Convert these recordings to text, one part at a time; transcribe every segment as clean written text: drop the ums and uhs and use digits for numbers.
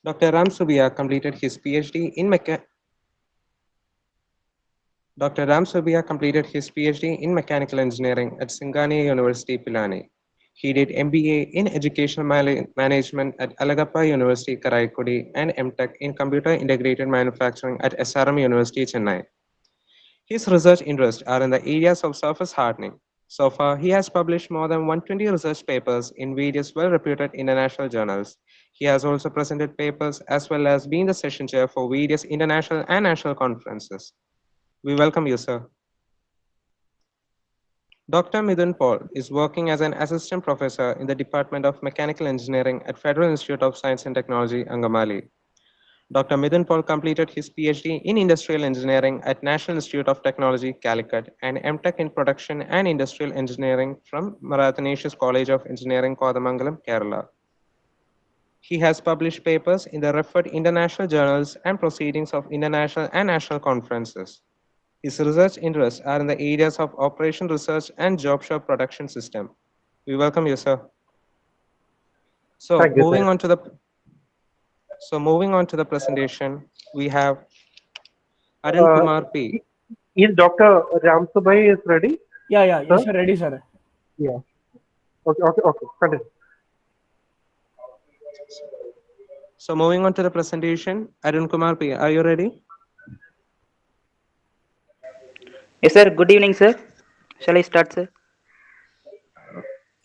Dr. Ram Subia completed his PhD in Dr. Ram Subia completed his PhD in Mechanical Engineering at Singani University, Pilani. He did MBA in Educational Management at Alagappa University, Karaikudi, and MTech in Computer Integrated Manufacturing at SRM University, Chennai. His research interests are in the areas of surface hardening. So far, he has published more than 120 research papers in various well-reputed international journals. He has also presented papers as well as been the session chair for various international and national conferences. We welcome you, sir. Dr. Midun Paul is working as an assistant professor in the Department of Mechanical Engineering at Federal Institute of Science and Technology, Angamali. Dr. Midun Paul completed his PhD in Industrial Engineering at National Institute of Technology, Calicut, and MTech in Production and Industrial Engineering from Marathanesius College of Engineering, Kodamangalam, Kerala. He has published papers in the referred international journals and proceedings of international and national conferences. His research interests are in the areas of operation research and job shop production system. We welcome you, sir. So Thank you, moving sir. on to the moving on to the presentation, we have Arun Uh, Kumar P. is Dr. Ramsubhai is ready, Yes, sir? sir, ready, sir. Yeah. Okay. Continue. So moving on to the presentation, Arun Kumar P. Are you ready? Yes, sir. Good evening, sir. Shall I start, sir?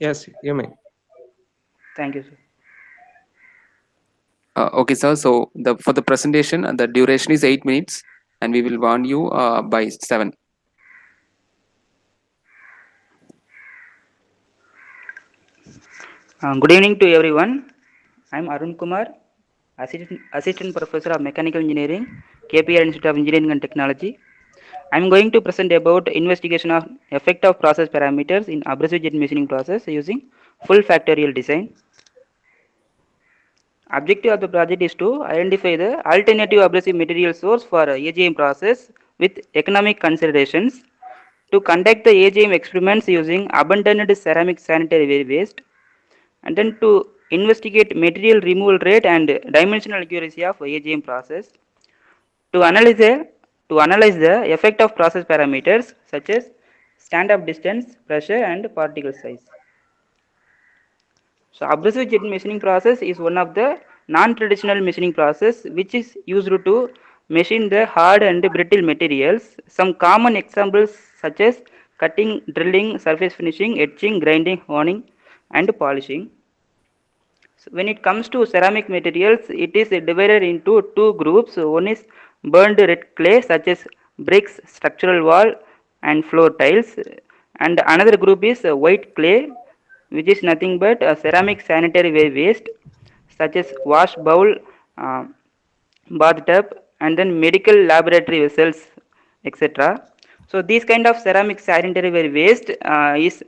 Yes, you may. Thank you, sir. Okay, sir. So for the presentation, the duration is 8 minutes, and we will warn you by 7. Good evening to everyone. I am Arun Kumar, Assistant Professor of Mechanical Engineering, KPR Institute of Engineering and Technology. I am going to present about investigation of effect of process parameters in abrasive jet machining process using full factorial design. Objective of the project is to identify the alternative abrasive material source for AGM process with economic considerations, to conduct the AGM experiments using abundant ceramic sanitary waste, and then to investigate material removal rate and dimensional accuracy of AGM process, to analyze the effect of process parameters such as stand-up distance, pressure, and particle size. So abrasive jet machining process is one of the non-traditional machining process which is used to machine the hard and brittle materials. Some common examples such as cutting, drilling, surface finishing, etching, grinding, honing, and polishing. So when it comes to ceramic materials, it is divided into two groups. One is burned red clay such as bricks, structural wall, and floor tiles, and another group is white clay, which is nothing but ceramic sanitary waste such as wash bowl, uh, bathtub, and then medical laboratory vessels, etc. So these kind of ceramic sanitary waste is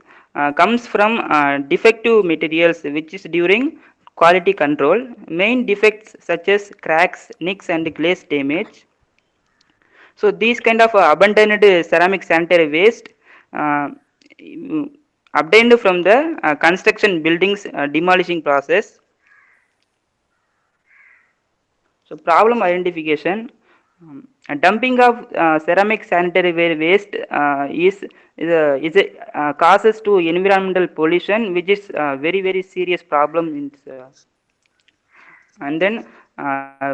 comes from defective materials which is during quality control. Main defects such as cracks, nicks, and glaze damage. So these kind of abundant ceramic sanitary waste uh, obtained from the construction buildings demolishing process. So problem identification, dumping of ceramic sanitary waste causes to environmental pollution, which is very serious problem in and then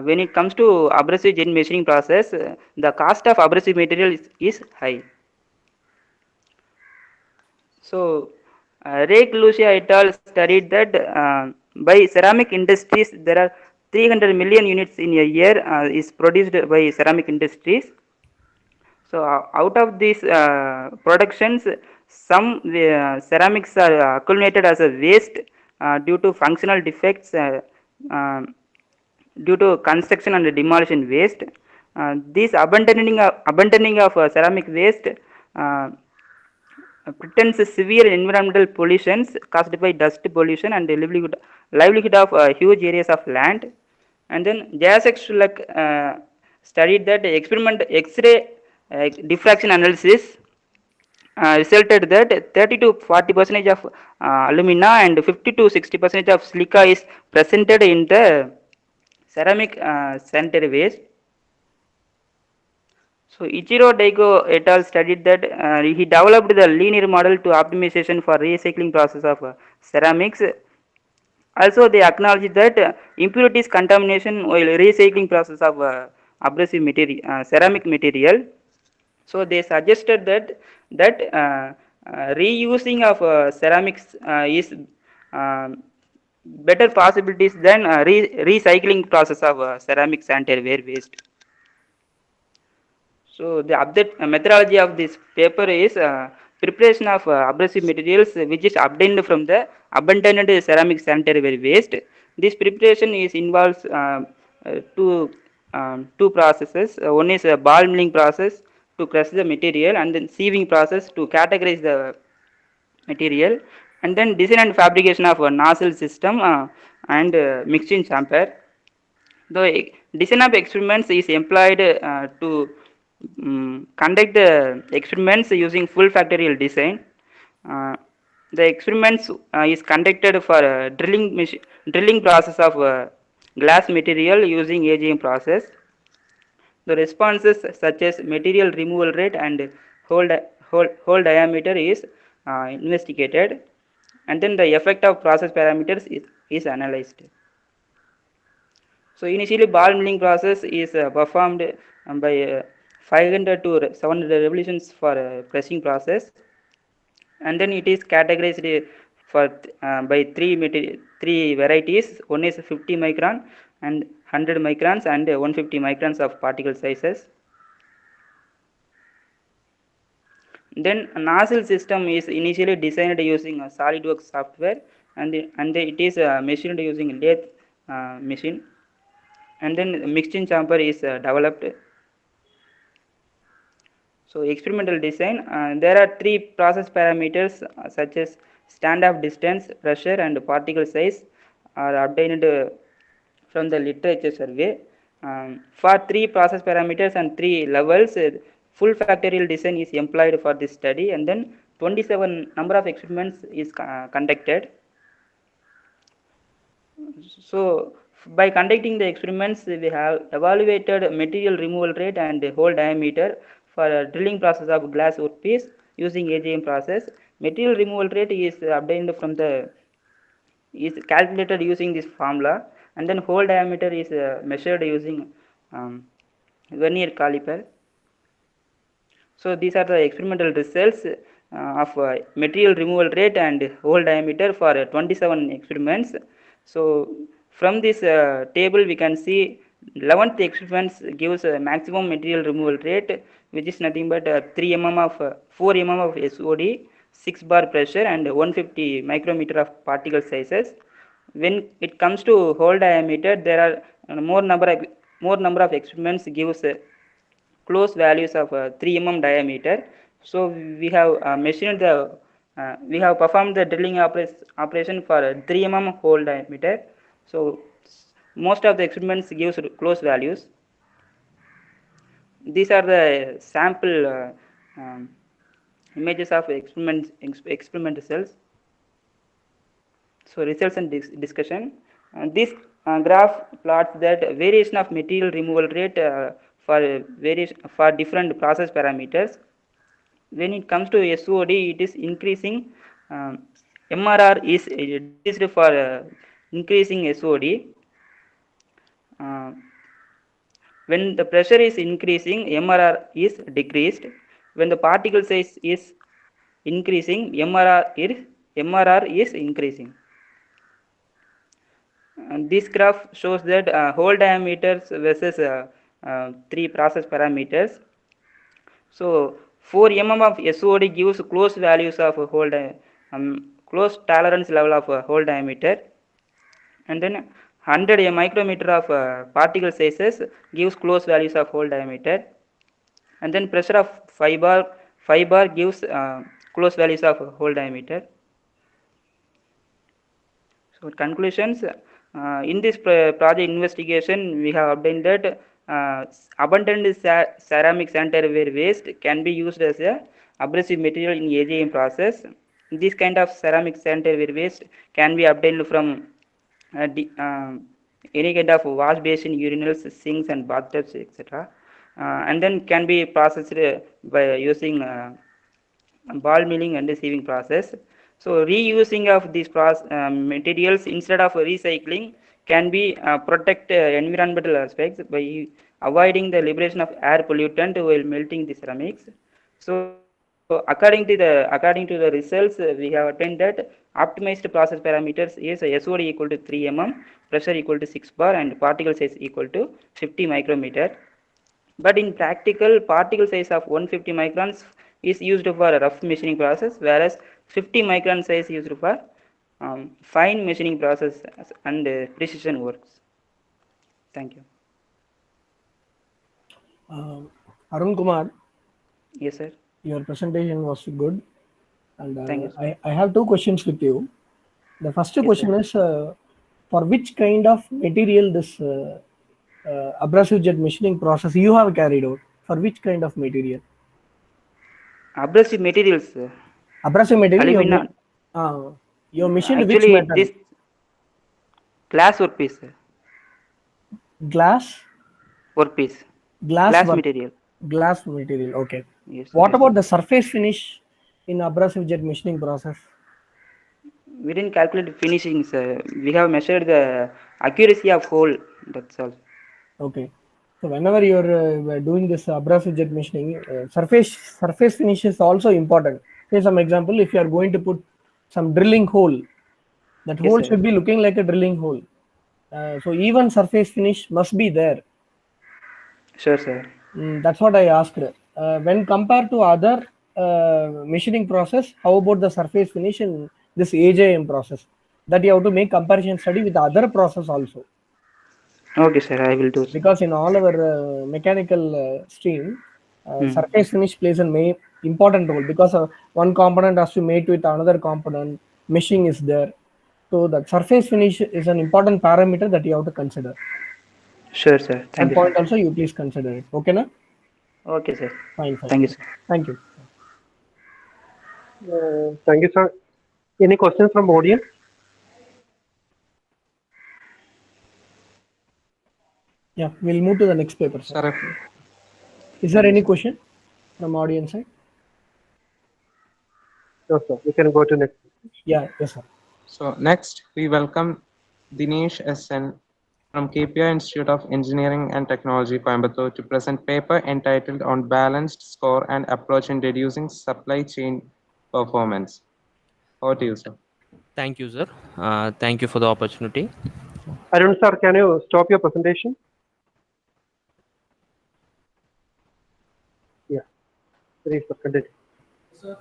when it comes to abrasive jet machining process, the cost of abrasive material is high. So Ray Lucia et al. Studied that by ceramic industries there are 300 million units in a year is produced by ceramic industries. So out of these productions, some ceramics are accumulated as a waste due to functional defects, uh, due to construction and demolition waste. This abandoning of ceramic waste pretends severe environmental pollutions caused by dust pollution and livelihood of huge areas of land. And then Jasek Shulak studied that experiment X-ray diffraction analysis resulted that 30 to 40 percentage of alumina and 50 to 60 percentage of silica is presented in the ceramic sanitary waste. So Ichiro Daigo et al. Studied that he developed the linear model to optimization for recycling process of ceramics. Also, they acknowledge that impurities contamination while recycling process of abrasive material, ceramic material. So they suggested that reusing of ceramics is better possibilities than recycling process of ceramic sanitary ware waste. So the update methodology of this paper is preparation of abrasive materials which is obtained from the abundant ceramic sanitary ware waste. This preparation is involves two processes. One is a ball milling process to crush the material, and then sieving process to categorize the material, and then design and fabrication of a nozzle system and mixing chamber. The design of experiments is employed to conduct the experiments using full factorial design. Uh, the experiments is conducted for drilling process of glass material using AGM process. The responses such as material removal rate and hole diameter is investigated, and then the effect of process parameters is analyzed. So initially ball milling process is performed by 500 to 700 revolutions for pressing process, and then it is categorized for by three varieties. One is 50 micron and 100 microns and 150 microns of particle sizes. Then a nozzle system is initially designed using a SolidWorks software, and it is machined using lathe machine, and then mixing chamber is developed. So experimental design, there are three process parameters such as standoff distance, pressure, and particle size are obtained from the literature survey. For three process parameters and three levels, full factorial design is employed for this study, and then 27 number of experiments is conducted. So by conducting the experiments, we have evaluated material removal rate and hole diameter for a drilling process of glass workpiece using AGM process. Material removal rate is obtained from the is calculated using this formula, and then hole diameter is measured using vernier caliper. So these are the experimental results of material removal rate and hole diameter for 27 experiments. So from this table we can see 11th experiments gives a maximum material removal rate, which is nothing but 3 mm of 4 mm of SOD, 6 bar pressure, and 150 micrometer of particle sizes. When it comes to hole diameter, there are more number of experiments gives close values of 3 mm diameter. So we have we have performed the drilling operation for 3 mm hole diameter. So most of the experiments gives close values. These are the sample images of experiment results. So results and discussion. This graph plots that variation of material removal rate for different process parameters. When it comes to SOD, it is increasing. MRR is decreased for increasing SOD. When the pressure is increasing, MRR is decreased. When the particle size is increasing, MRR is increasing. And this graph shows that hole diameters versus three process parameters. So 4 mm of SOD gives close values of hole close tolerance level of hole diameter, and then 100 micrometer of particle sizes gives close values of hole diameter, and then pressure of 5 bar gives close values of hole diameter. So conclusions, in this project investigation, we have obtained that abundant ceramic sanitary ware waste can be used as a abrasive material in AGM process. This kind of ceramic sanitary ware waste can be obtained from any kind of wash basin, urinals, sinks, and bathtubs, etc. And then can be processed by using ball milling and sieving process. So reusing of these materials instead of recycling can be protect environmental aspects by avoiding the liberation of air pollutant while melting the ceramics. So according to the results, we have obtained that optimized process parameters is SOD equal to 3 mm, pressure equal to 6 bar, and particle size equal to 50 micrometer. But in practical, particle size of 150 microns is used for a rough machining process, whereas 50 micron size used for fine machining process and precision works. Thank you. Arun Kumar, Yes, sir. your presentation was good. And Thank you, sir. I have two questions with you. The first Yes, question is for which kind of material this abrasive jet machining process you have carried out? For which kind of material? Abrasive materials, sir. Abrasive material. Alumina. You machined which Actually, metal? this glass workpiece, sir. Glass. Workpiece. Glass Material. Glass material. Okay. Yes. What Yes, about sir. the surface finish in abrasive jet machining process? We didn't calculate finishing, sir. We have measured the accuracy of hole. That's all. Okay. So whenever you're doing this abrasive jet machining, surface finish is also important. Say some example, if you are going to put some drilling hole, that Yes, hole sir. should be looking like a drilling hole. So even surface finish must be there. Sure, sir. That's what I asked. When compared to other machining process, how about the surface finish in this AJM process? That you have to make comparison study with other process also. Okay, sir. I will do so. Because in all our mechanical stream, surface finish plays an important role because one component has to mate with another component. Meshing is there, so the surface finish is an important parameter that you have to consider. Sure, sir. Thank That you, point sir. also you please consider it. Okay, na? Okay, sir. Fine. Thank you, sir. Thank you. Thank you, sir. Any questions from audience? Yeah, we'll move to the next paper, sir. Sir, Is there any question from audience side? No, sir. We can go to next. Yeah, yes, sir. so next we welcome Dinesh SN from KPI Institute of Engineering and Technology, Coimbatore, to present paper entitled On Balanced Score and Approach in Reducing Supply Chain Performance. Over to you, sir. Thank you, sir. Thank you for the opportunity. Arun, sir, can you stop your presentation? Yeah. Please, sir, continue. Sir,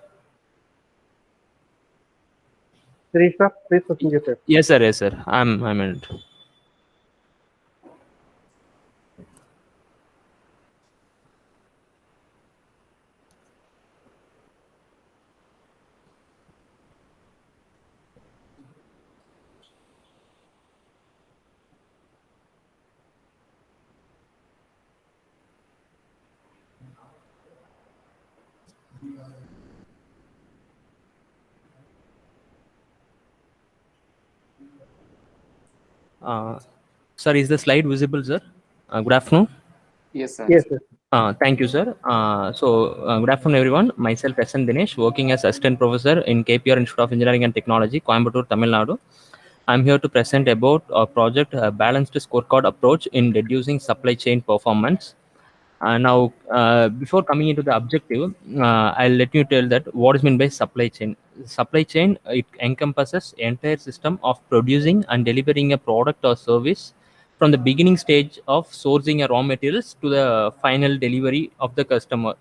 please present yourself. Yes, sir. Yes, sir. I'm in it. Sir, is the slide visible, sir? Good afternoon. Yes, sir. Yes, sir. Thank you, sir. Good afternoon, everyone. Myself, SN Dinesh, working as assistant professor in KPR Institute of Engineering and Technology, Coimbatore, Tamil Nadu. I'm here to present about our project, Balanced Scorecard Approach in Reducing Supply Chain Performance. Now, before coming into the objective, I'll let you tell that what is meant by supply chain. Supply chain, it encompasses entire system of producing and delivering a product or service from the beginning stage of sourcing a raw materials to the final delivery of the customer.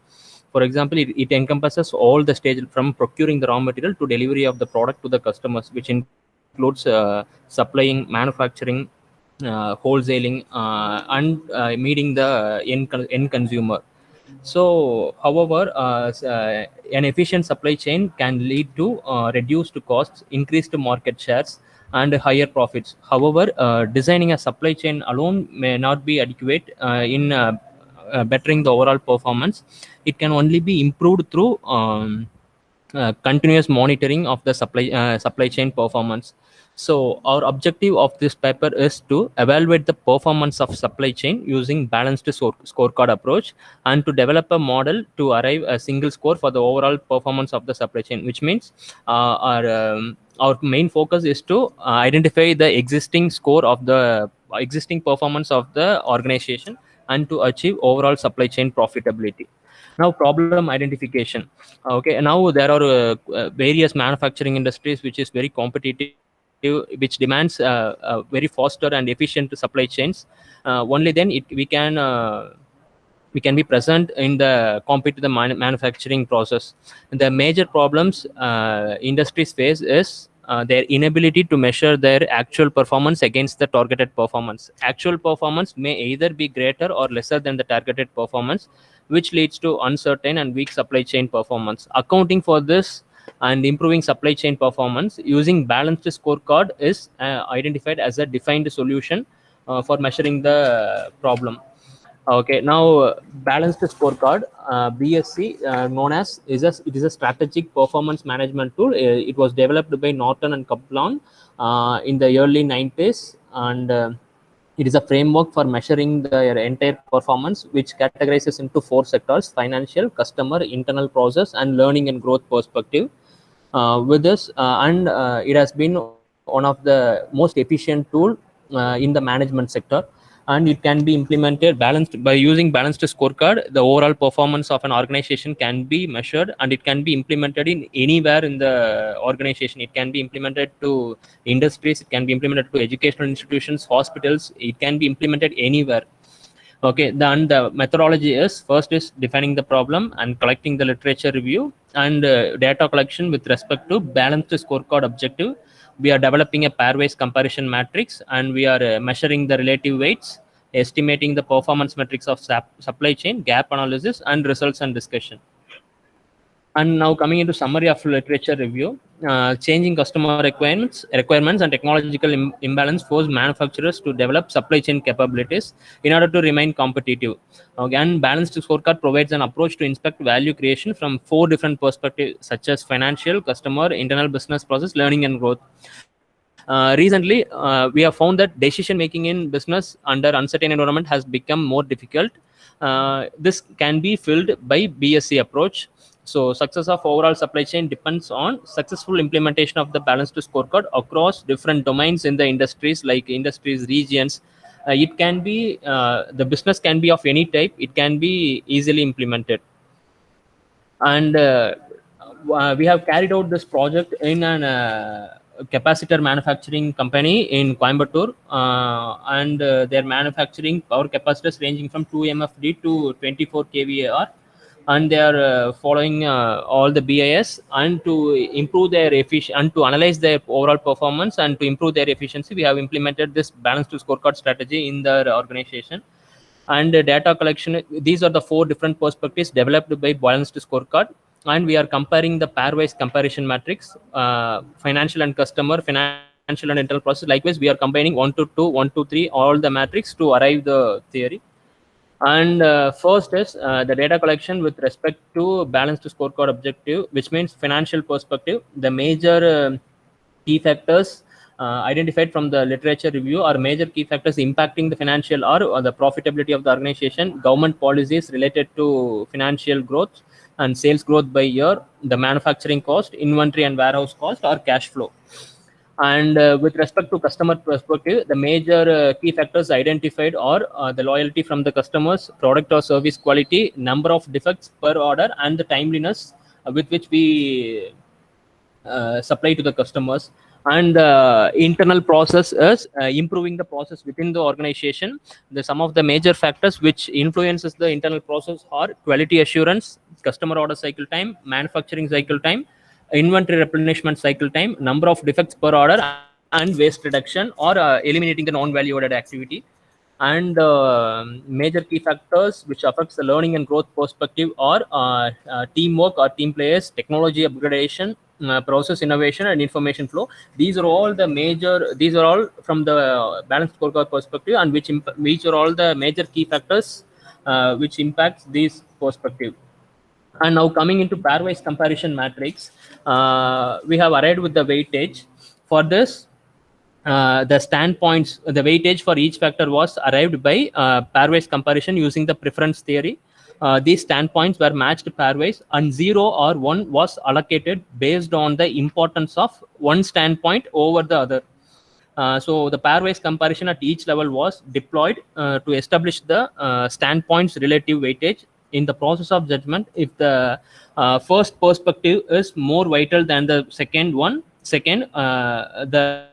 For example, it encompasses all the stages from procuring the raw material to delivery of the product to the customers, which includes supplying, manufacturing, wholesaling, and meeting the end consumer. So, however, an efficient supply chain can lead to reduced costs, increased market shares, and higher profits. However, designing a supply chain alone may not be adequate in bettering the overall performance. It can only be improved through continuous monitoring of the supply chain performance. So our objective of this paper is to evaluate the performance of supply chain using balanced scorecard approach and to develop a model to arrive a single score for the overall performance of the supply chain, which means our main focus is to identify the existing score of the existing performance of the organization and to achieve overall supply chain profitability. Now, problem identification. Okay, now there are various manufacturing industries which is very competitive, which demands very faster and efficient supply chains. Only then we can be present in the compete to the manufacturing process. The major problems industries face is their inability to measure their actual performance against the targeted performance. Actual performance may either be greater or lesser than the targeted performance, which leads to uncertain and weak supply chain performance. Accounting for this and improving supply chain performance using balanced scorecard is identified as a defined solution for measuring the problem. Okay, now balanced scorecard, BSC, known as it is a strategic performance management tool. It was developed by Norton and Kaplan in the early 90s, and it is a framework for measuring their entire performance, which categorizes into 4 sectors: financial, customer, internal process, and learning and growth perspective. With this, it has been one of the most efficient tool in the management sector, and it can be implemented by using balanced scorecard. The overall performance of an organization can be measured, and it can be implemented in anywhere in the organization. It can be implemented to industries, it can be implemented to educational institutions, hospitals. It can be implemented anywhere. Okay, then the methodology is first is defining the problem and collecting the literature review and data collection with respect to balanced scorecard objective. We are developing a pairwise comparison matrix, and we are measuring the relative weights, estimating the performance metrics of supply chain, gap analysis, and results and discussion. And now coming into summary of literature review, changing customer requirements and technological imbalance force manufacturers to develop supply chain capabilities in order to remain competitive. Again, balanced scorecard provides an approach to inspect value creation from 4 different perspectives, such as financial, customer, internal business process, learning, and growth. Recently, we have found that decision making in business under uncertain environment has become more difficult. This can be filled by BSC approach. So success of overall supply chain depends on successful implementation of the balanced scorecard across different domains in the industries, like industries, regions. It can be, the business can be of any type. It can be easily implemented. And we have carried out this project in an capacitor manufacturing company in Coimbatore, and they're manufacturing power capacitors ranging from 2 MFD to 24 kVAR. And they are following all the BIS, and to improve their efficiency and to analyze their overall performance and to improve their efficiency, we have implemented this balanced scorecard strategy in their organization. And data collection, these are the 4 different perspectives developed by balanced scorecard, and we are comparing the pairwise comparison matrix, financial and customer, financial and internal process. Likewise, we are combining 1 to 2, 1 to 3, all the matrix to arrive the theory. And first is the data collection with respect to balanced scorecard objective, which means financial perspective. The major key factors identified from the literature review are major key factors impacting the financial or the profitability of the organization: government policies related to financial growth and sales growth by year, the manufacturing cost, inventory and warehouse cost, or cash flow. And with respect to customer perspective, the major key factors identified are the loyalty from the customers, product or service quality, number of defects per order, and the timeliness with which we supply to the customers. And the internal process is improving the process within the organization. Some of the major factors which influences the internal process are quality assurance, customer order cycle time, manufacturing cycle time, inventory replenishment cycle time, number of defects per order, and waste reduction or eliminating the non-value added activity. And major key factors which affects the learning and growth perspective are teamwork or team players, technology upgradation, process innovation, and information flow. These are all from the balanced scorecard perspective, and which are all the major key factors which impacts these perspective. And now coming into pairwise comparison matrix, we have arrived with the weightage. For this, the standpoints, the weightage for each factor was arrived by pairwise comparison using the preference theory. These standpoints were matched pairwise, and 0 or 1 was allocated based on the importance of one standpoint over the other. So the pairwise comparison at each level was deployed to establish the standpoints relative weightage. In the process of judgment, if the first perspective is more vital than the second, the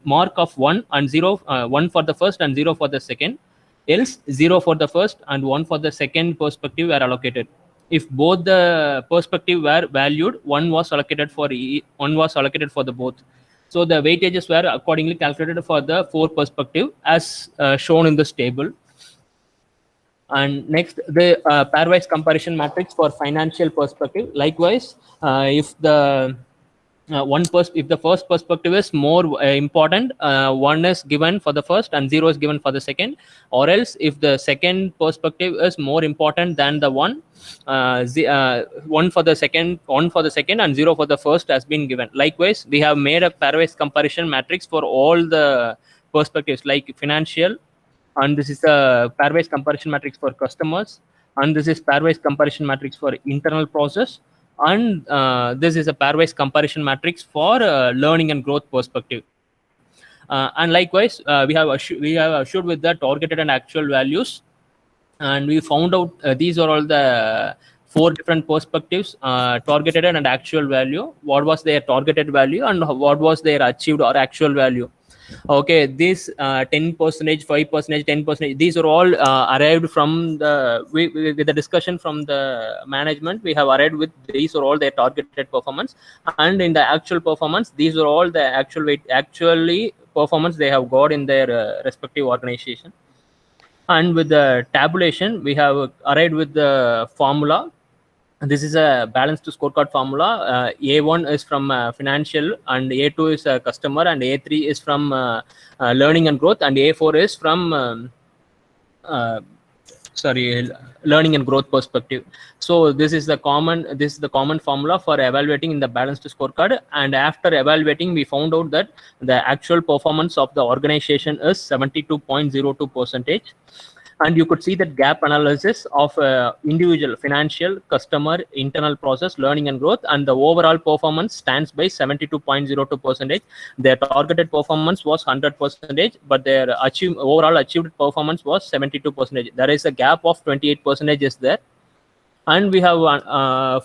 mark of 1 and 0, 1 for the first and 0 for the second, else 0 for the first and 1 for the second perspective were allocated. If both the perspective were valued, one was allocated for the both. So the weightages were accordingly calculated for the 4 perspective as shown in this table. And next, the pairwise comparison matrix for financial perspective. Likewise, if the if the first perspective is more important, 1 is given for the first and 0 is given for the second. Or else, if the second perspective is more important than the 1, 1 for the second and 0 for the first has been given. Likewise, we have made a pairwise comparison matrix for all the perspectives, like financial, and this is a pairwise comparison matrix for customers, and this is pairwise comparison matrix for internal process, and this is a pairwise comparison matrix for learning and growth perspective. And likewise, we have assured with the targeted and actual values, and we found out these are all the 4 different perspectives, targeted and actual value, what was their targeted value and what was their achieved or actual value. Okay, this 10%, 5%, 10%, these are all arrived from the with the discussion from the management. We have arrived with these are all their targeted performance, and in the actual performance, these are all the actually performance they have got in their respective organization. And with the tabulation, we have arrived with the formula. This is a balanced scorecard formula. A1 is from financial, and A2 is customer, and A3 is from learning and growth, and A4 is from learning and growth perspective. So this is the common formula for evaluating in the balanced scorecard. And after evaluating, we found out that the actual performance of the organization is 72.02%. And you could see that gap analysis of individual financial, customer, internal process, learning and growth, and the overall performance stands by 72.02%. Their targeted performance was 100%, but their overall achieved performance was 72%. There is a gap of 28% is there. And we have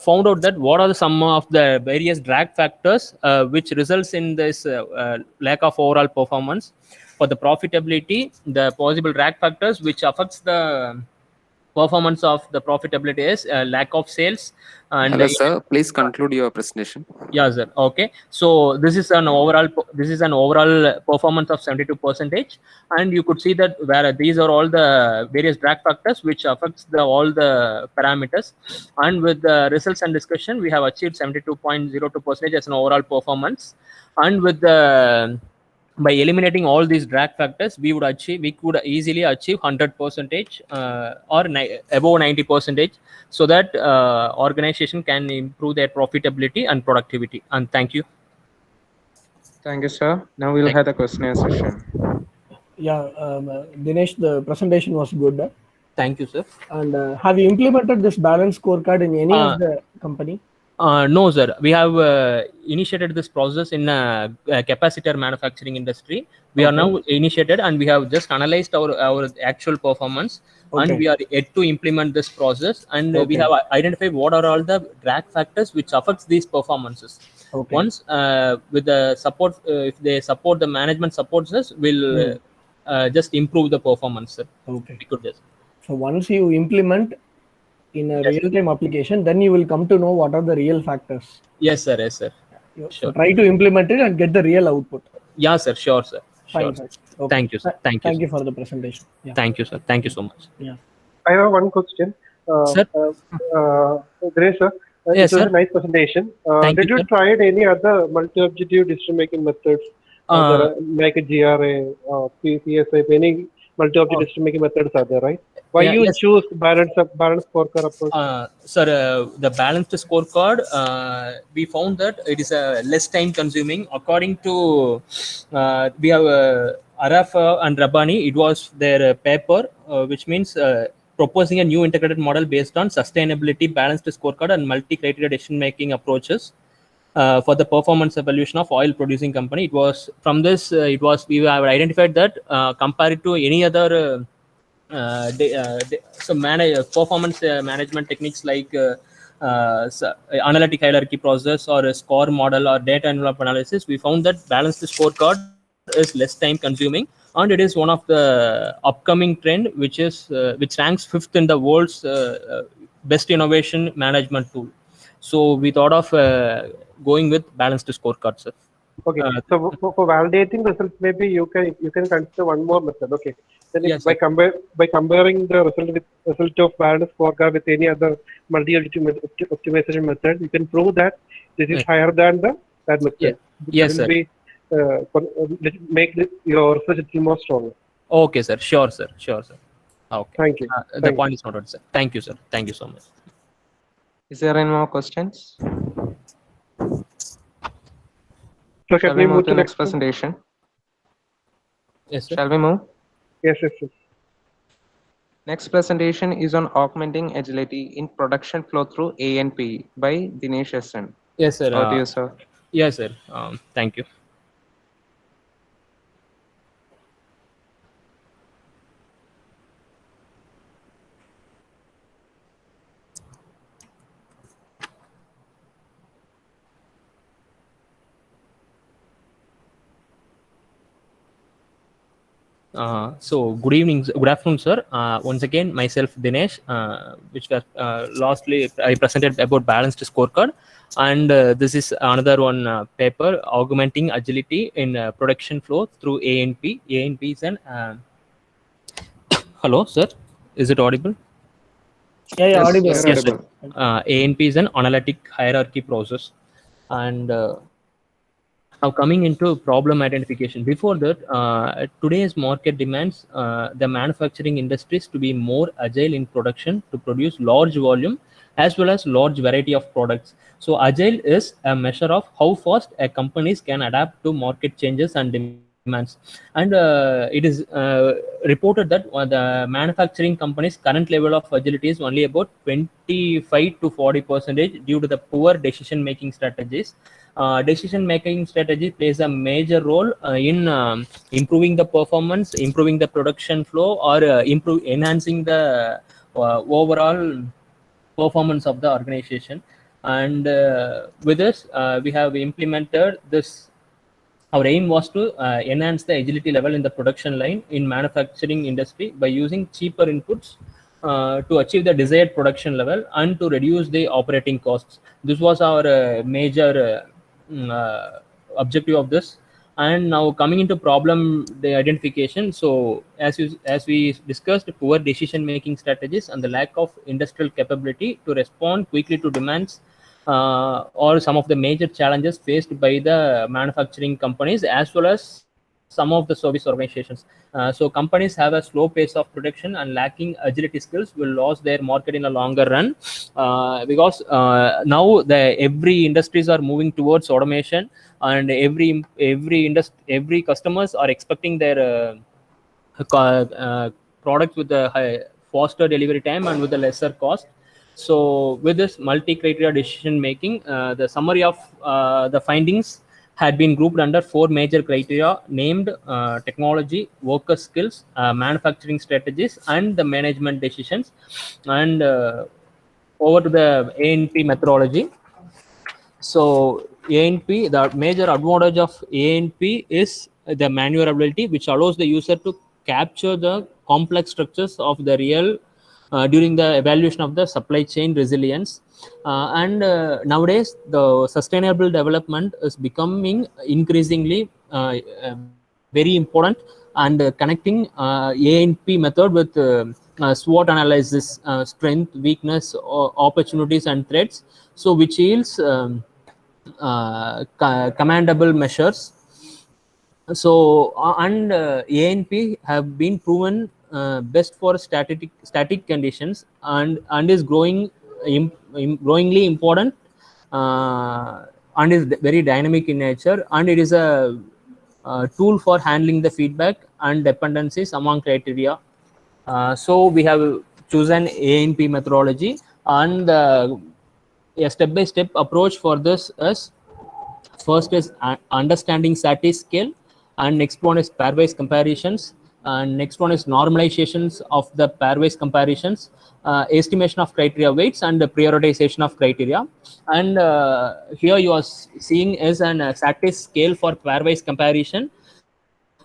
found out that what are some of the various drag factors which results in this lack of overall performance. For the profitability, the possible drag factors which affects the performance of the profitability is lack of sales. And hello sir, please conclude your presentation. Yeah sir, okay. So this is an overall performance of 72%, and you could see that where these are all the various drag factors which affects all the parameters. And with the results and discussion, we have achieved 72.02% as an overall performance. And with the by eliminating all these drag factors, we could easily achieve 100% or above 90%, so that organization can improve their profitability and productivity. And thank you. Thank you, sir. Now we'll have the questionnaire session. Yeah, Dinesh, the presentation was good. Thank you, sir. And have you implemented this balanced scorecard in any of the company? No, sir. We have initiated this process in capacitor manufacturing industry. We are now initiated, and we have just analyzed our actual performance, and we are yet to implement this process. And we have identified what are all the drag factors which affects these performances. Once with the support, if they support, the management supports us, will just improve the performance, sir. Okay. We could just. So once you implement in a real-time application, then you will come to know what are the real factors. Yes, sir. Yes, sir. Sure. Sure. So try to implement it and get the real output. Yeah, sir. Sure, sir. Fine. Sure. Okay. Thank you, sir. Thank you. Thank you for the presentation. Yeah. Thank you, sir. Thank you so much. Yeah. I have one question. Sir? Dinesh, sir. Yes, it was sir. a nice presentation. Thank Did you, you sir. try any other multi-objective decision-making methods, like a GRA, PSA, any multi-objective decision-making methods are there, right? Why Yeah, you yes. choose balance scorecard approach? Sir, the balanced scorecard, we found that it is less time consuming. According to we have Arafa and Rabbani, it was their paper, which means proposing a new integrated model based on sustainability, balanced scorecard, and multi-criteria decision-making approaches for the performance evaluation of oil producing company. It was from this, we have identified that compared to any other performance management techniques like analytic hierarchy process or a score model or data envelope analysis, we found that balanced scorecard is less time consuming, and it is one of the upcoming trend which ranks fifth in the world's best innovation management tool. So we thought of going with balanced scorecard, sir. Okay, so for validating results, maybe you can consider one more method. Okay, then Yes, by comparing the result of balanced scorecard with any other optimization method, you can prove that this is Yes. higher than that method. Yeah. Yes, That will be make your research a little more stronger. Okay, sir. Sure, sir. Sure, sir. Okay. Thank you. The Thank point is noted, sir. Thank you, sir. Thank you so much. Is there any more questions? So Shall we move to the next presentation? Yes, sir. Shall we move? Yes. Next presentation is on augmenting agility in production flow through ANP by Dinesh SN. Yes, sir. Over to you, sir. Yes, sir. Thank you. So good evening, good afternoon, sir. Once again, myself Dinesh, which was lastly I presented about balanced scorecard, and this is another one paper augmenting agility in production flow through ANP. ANP is an hello, sir. Is it audible? Yeah, Yes, audible. you're Yes, audible. ANP is an analytic hierarchy process, and now coming into problem identification. Before that, today's market demands the manufacturing industries to be more agile in production to produce large volume as well as large variety of products. So agile is a measure of how fast a companies can adapt to market changes and demands. And it is reported that the manufacturing companies' current level of agility is only about 25 to 40% due to the poor decision-making strategies. Decision-making strategy plays a major role in improving the performance, improving the production flow, or enhancing the overall performance of the organization. And with this, we have implemented this. Our aim was to enhance the agility level in the production line in manufacturing industry by using cheaper inputs to achieve the desired production level and to reduce the operating costs. This was our major objective of this. And now coming into problem the identification. So as we discussed, poor decision making strategies and the lack of industrial capability to respond quickly to demands or some of the major challenges faced by the manufacturing companies as well as some of the service organizations. So companies have a slow pace of production and lacking agility skills will lose their market in a longer run because now every industries are moving towards automation, and every customers are expecting their products with a faster delivery time and with a lesser cost. So with this multi-criteria decision making, the summary of the findings had been grouped under 4 major criteria named technology, worker skills, manufacturing strategies, and the management decisions. And over to the ANP methodology. So ANP, the major advantage of ANP is the maneuverability, which allows the user to capture the complex structures of the real during the evaluation of the supply chain resilience. And nowadays, the sustainable development is becoming increasingly very important, and connecting ANP method with SWOT analysis, strength, weakness, opportunities, and threats. So which yields commandable measures. So and ANP have been proven best for static conditions and is growingly important and is very dynamic in nature, and it is a tool for handling the feedback and dependencies among criteria. So we have chosen ANP methodology, and a step-by-step approach for this is: first is understanding Satis scale, and next one is pairwise comparisons, and next one is normalizations of the pairwise comparisons, estimation of criteria weights, and the prioritization of criteria. And here you are seeing is an Satis scale for pairwise comparison,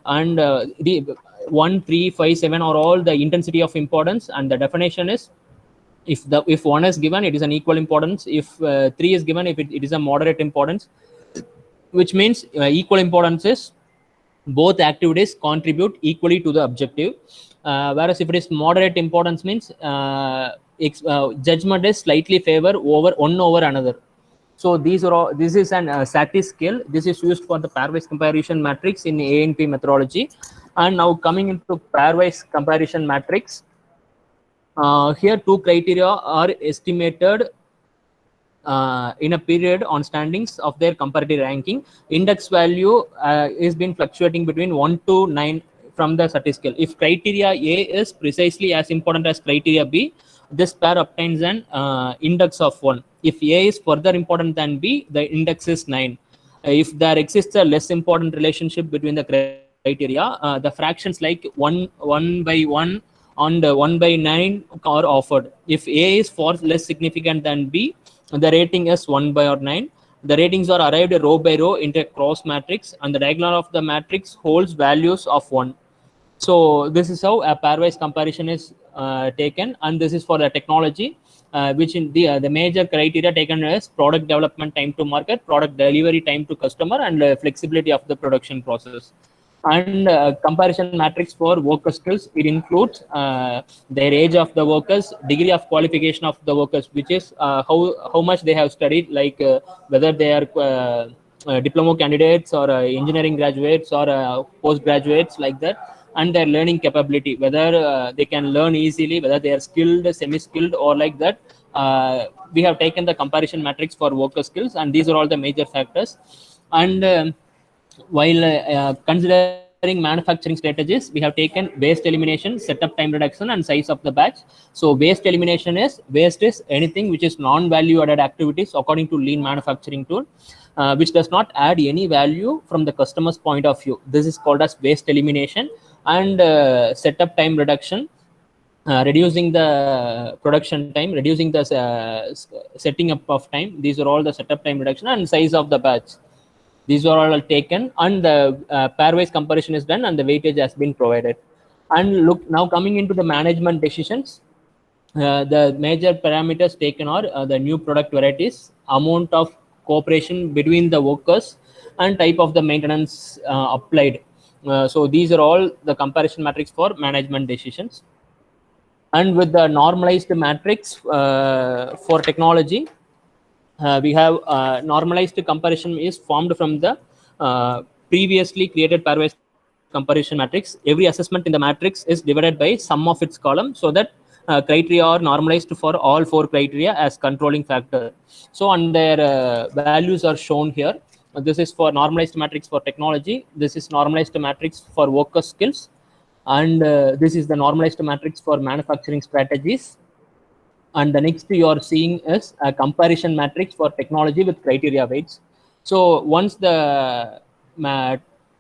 and the 1, 3, 5, 7 are all the intensity of importance, and the definition is: if 1 is given, it is an equal importance; if 3 is given, if it is a moderate importance, which means equal importance is both activities contribute equally to the objective, whereas if it is moderate importance means judgment is slightly favor over one over another. So these are all, this is an Satis scale. This is used for the pairwise comparison matrix in ANP methodology. And now coming into pairwise comparison matrix, here two criteria are estimated in a period on standings of their comparative ranking. Index value is been fluctuating between 1 to 9 from the Satis scale. If criteria A is precisely as important as criteria B, this pair obtains an index of 1. If A is further important than B, the index is 9. If there exists a less important relationship between the criteria, the fractions like 1 by 1 and 1 by 9 are offered. If A is far less significant than B, the rating is 1 by or 9. The ratings are arrived row by row into a cross matrix, and the diagonal of the matrix holds values of 1. So this is how a pairwise comparison is taken, and this is for the technology, which in the major criteria taken is product development time to market, product delivery time to customer, and flexibility of the production process. And comparison matrix for worker skills, it includes their age of the workers, degree of qualification of the workers, which is how much they have studied, like whether they are diploma candidates or engineering graduates or postgraduates, like that, and their learning capability, whether they can learn easily, whether they are skilled, semi-skilled, or like that. We have taken the comparison matrix for worker skills, and these are all the major factors. And while considering manufacturing strategies, we have taken waste elimination, setup time reduction, and size of the batch. So waste elimination is: waste is anything which is non-value added activities according to lean manufacturing tool, which does not add any value from the customer's point of view. This is called as waste elimination. And setup time reduction, reducing the production time, reducing the setting up of time. These are all the setup time reduction. And size of the batch. These are all taken, and the pairwise comparison is done, and the weightage has been provided. And look, now coming into the management decisions, the major parameters taken are the new product varieties, amount of cooperation between the workers, and type of the maintenance applied. So these are all the comparison matrix for management decisions. And with the normalized matrix for technology, we have normalized comparison is formed from the previously created pairwise comparison matrix. Every assessment in the matrix is divided by sum of its column, so that criteria are normalized for all 4 criteria as controlling factor. So, and their values are shown here. This is for normalized matrix for technology. This is normalized matrix for worker skills, and this is the normalized matrix for manufacturing strategies. And the next you are seeing is a comparison matrix for technology with criteria weights. So once the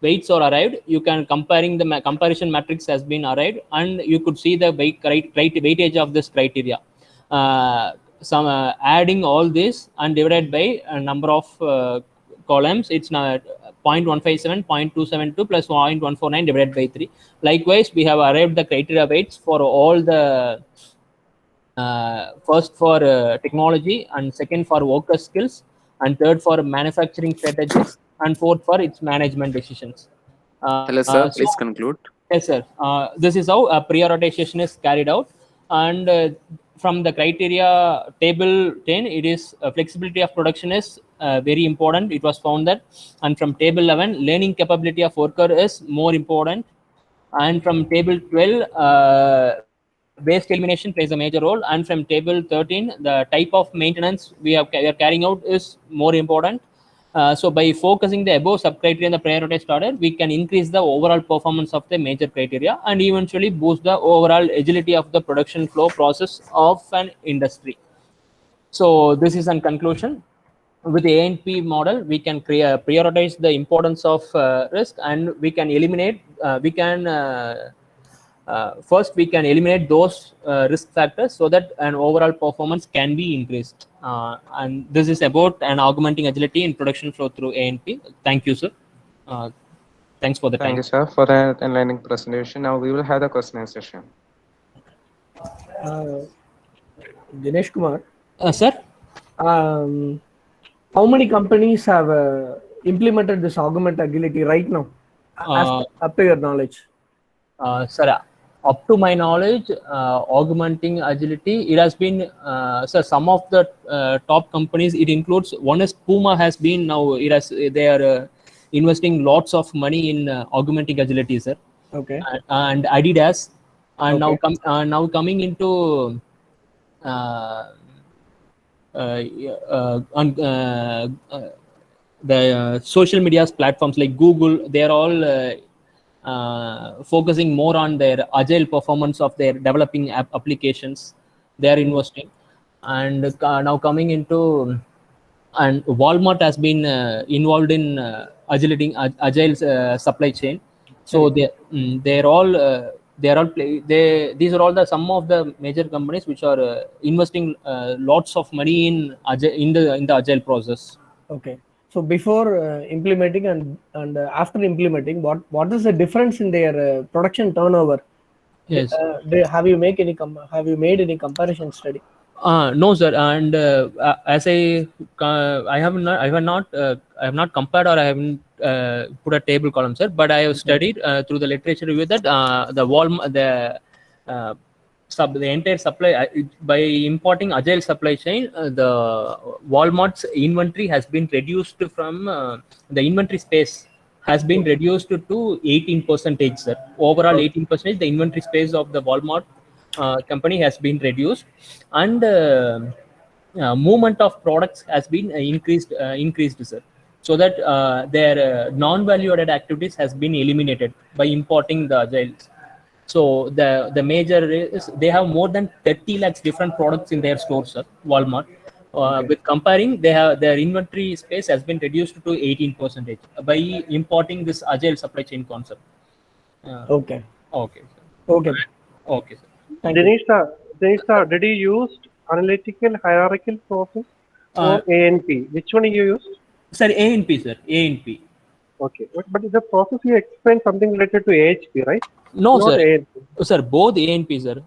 weights are arrived, you can comparing the comparison matrix has been arrived, and you could see the weightage of this criteria. Adding all this and divided by a number of columns, it's not 0.157, 0.272 plus 0.149 divided by 3. Likewise, we have arrived the criteria weights for all the first for technology, and second for worker skills, and third for manufacturing strategies, and fourth for its management decisions. Hello, sir. Please conclude. Yes, sir. This is how prioritization is carried out. And from the criteria table 10, it is flexibility of production is very important. It was found that. And from table 11, learning capability of worker is more important. and from table 12, waste elimination plays a major role, and from table 13, the type of maintenance we are carrying out is more important. So by focusing the above sub-criteria in the prioritized order, we can increase the overall performance of the major criteria and eventually boost the overall agility of the production flow process of an industry. So this is in conclusion. With the A&P model, we can prioritize the importance of risk, and we can eliminate, first we can eliminate those risk factors so that an overall performance can be increased. And this is about an augmenting agility in production flow through A&P. Thank you, sir. Thanks for the Thank time. you, sir, for that enlightening presentation. Now we will have the question and session. Dinesh Kumar, Sir? How many companies have implemented this augmented agility right now, up to your knowledge? Sir, up to my knowledge, augmenting agility, it has been, sir, some of the top companies, it includes, one is Puma has been now, they are investing lots of money in augmenting agility, sir. Okay. And Adidas, and Okay. now coming into the social media platforms like Google, they are all focusing more on their agile performance of their developing applications. They are investing, and now coming into, and Walmart has been involved in agile supply chain. So they're all these are all the some of the major companies which are investing lots of money in the agile process. Okay. So before implementing and after implementing, what is the difference in their production turnover? Yes. Have you made any comparison study? No, sir. And as I have not compared, or I haven't put a table column, sir. But I have studied through the literature review that the entire supply, by importing agile supply chain, the Walmart's inventory has been reduced from the inventory space has been reduced to 18%, sir. Overall, 18%. The inventory space of the Walmart company has been reduced, and movement of products has been increased, sir, so that their non-value added activities has been eliminated by importing the agiles. So the major is they have more than 30 lakhs different products in their stores, sir, Walmart. With comparing, their inventory space has been reduced to 18% by importing this agile supply chain concept. Okay. Okay. Okay. Okay, sir. Dinesh sir, did you use analytical hierarchical process or A&P? Which one you used? Sir, A&P, sir. A&P. Okay, but the process you explained something related to AHP, right? No, Not sir. A&P. Sir, both A&P, sir.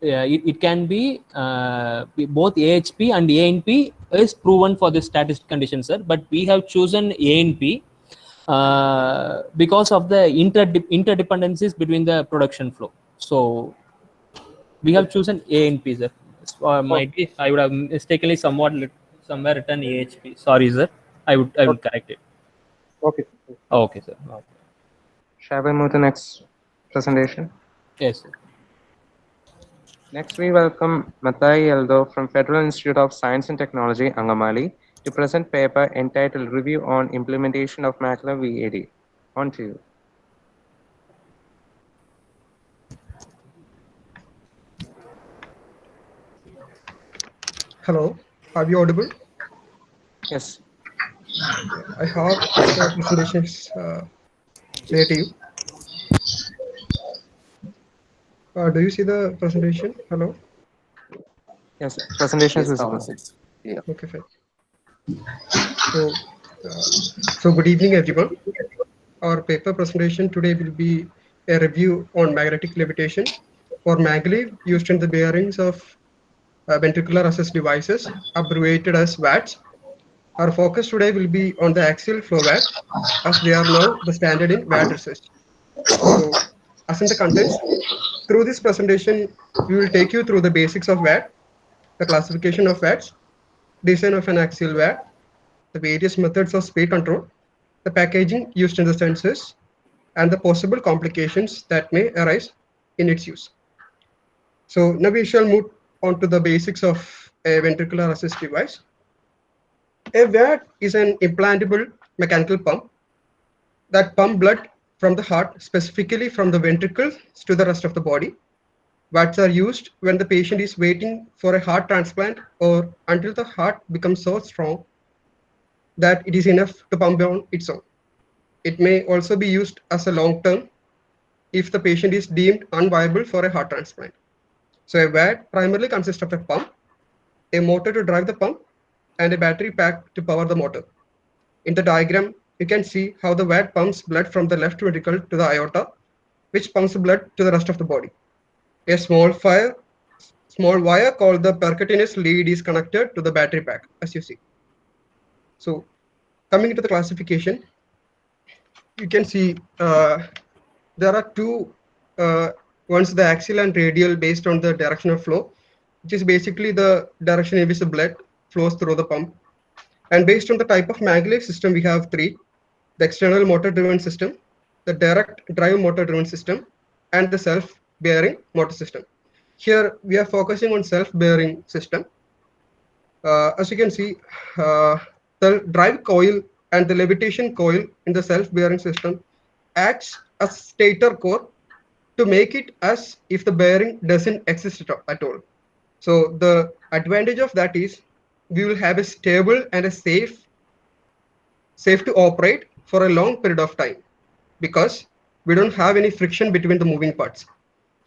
It can be both AHP and A&P is proven for this statistic condition, sir. But we have chosen A&P because of the interdependencies between the production flow. So we have chosen A&P, sir. Might be I would have mistakenly somewhere written AHP. Sorry, sir. I would correct it. Okay. Okay, sir. Okay. Shall we move to the next presentation? Yes, sir. Next, we welcome Mathai Eldo from Federal Institute of Science and Technology, Angamali, to present paper entitled Review on Implementation of Macular VAD. On to you. Hello, are you audible? Yes. I have the presentations near to you. Do you see the presentation? Hello? Yes, presentation is Yes, visible. Thomas, yeah. Okay, fine. So good evening, everyone. Our paper presentation today will be a review on magnetic levitation for maglev used in the bearings of ventricular assist devices, abbreviated as VADs. Our focus today will be on the axial flow VAD, as they are now the standard in VAD research. So, as in the contents, through this presentation, we will take you through the basics of VAD, the classification of VADs, design of an axial VAD, the various methods of speed control, the packaging used in the sensors, and the possible complications that may arise in its use. So now we shall move on to the basics of a ventricular assist device. A VAD is an implantable mechanical pump that pump blood from the heart, specifically from the ventricles to the rest of the body. VADs are used when the patient is waiting for a heart transplant or until the heart becomes so strong that it is enough to pump on its own. It may also be used as a long term if the patient is deemed unviable for a heart transplant. So a VAD primarily consists of a pump, a motor to drive the pump, and a battery pack to power the motor. In the diagram, you can see how the VAD pumps blood from the left ventricle to the aorta, which pumps blood to the rest of the body. A small wire called the percutaneous lead is connected to the battery pack, as you see. So coming into the classification, you can see there are two one's the axial and radial based on the direction of flow, which is basically the direction in which the blood flows through the pump. And based on the type of maglev system, we have three: the external motor driven system, the direct drive motor driven system, and the self-bearing motor system. Here we are focusing on self-bearing system. As you can see, the drive coil and the levitation coil in the self-bearing system acts as stator core to make it as if the bearing doesn't exist at all. So the advantage of that is we will have a stable and a safe to operate for a long period of time because we don't have any friction between the moving parts.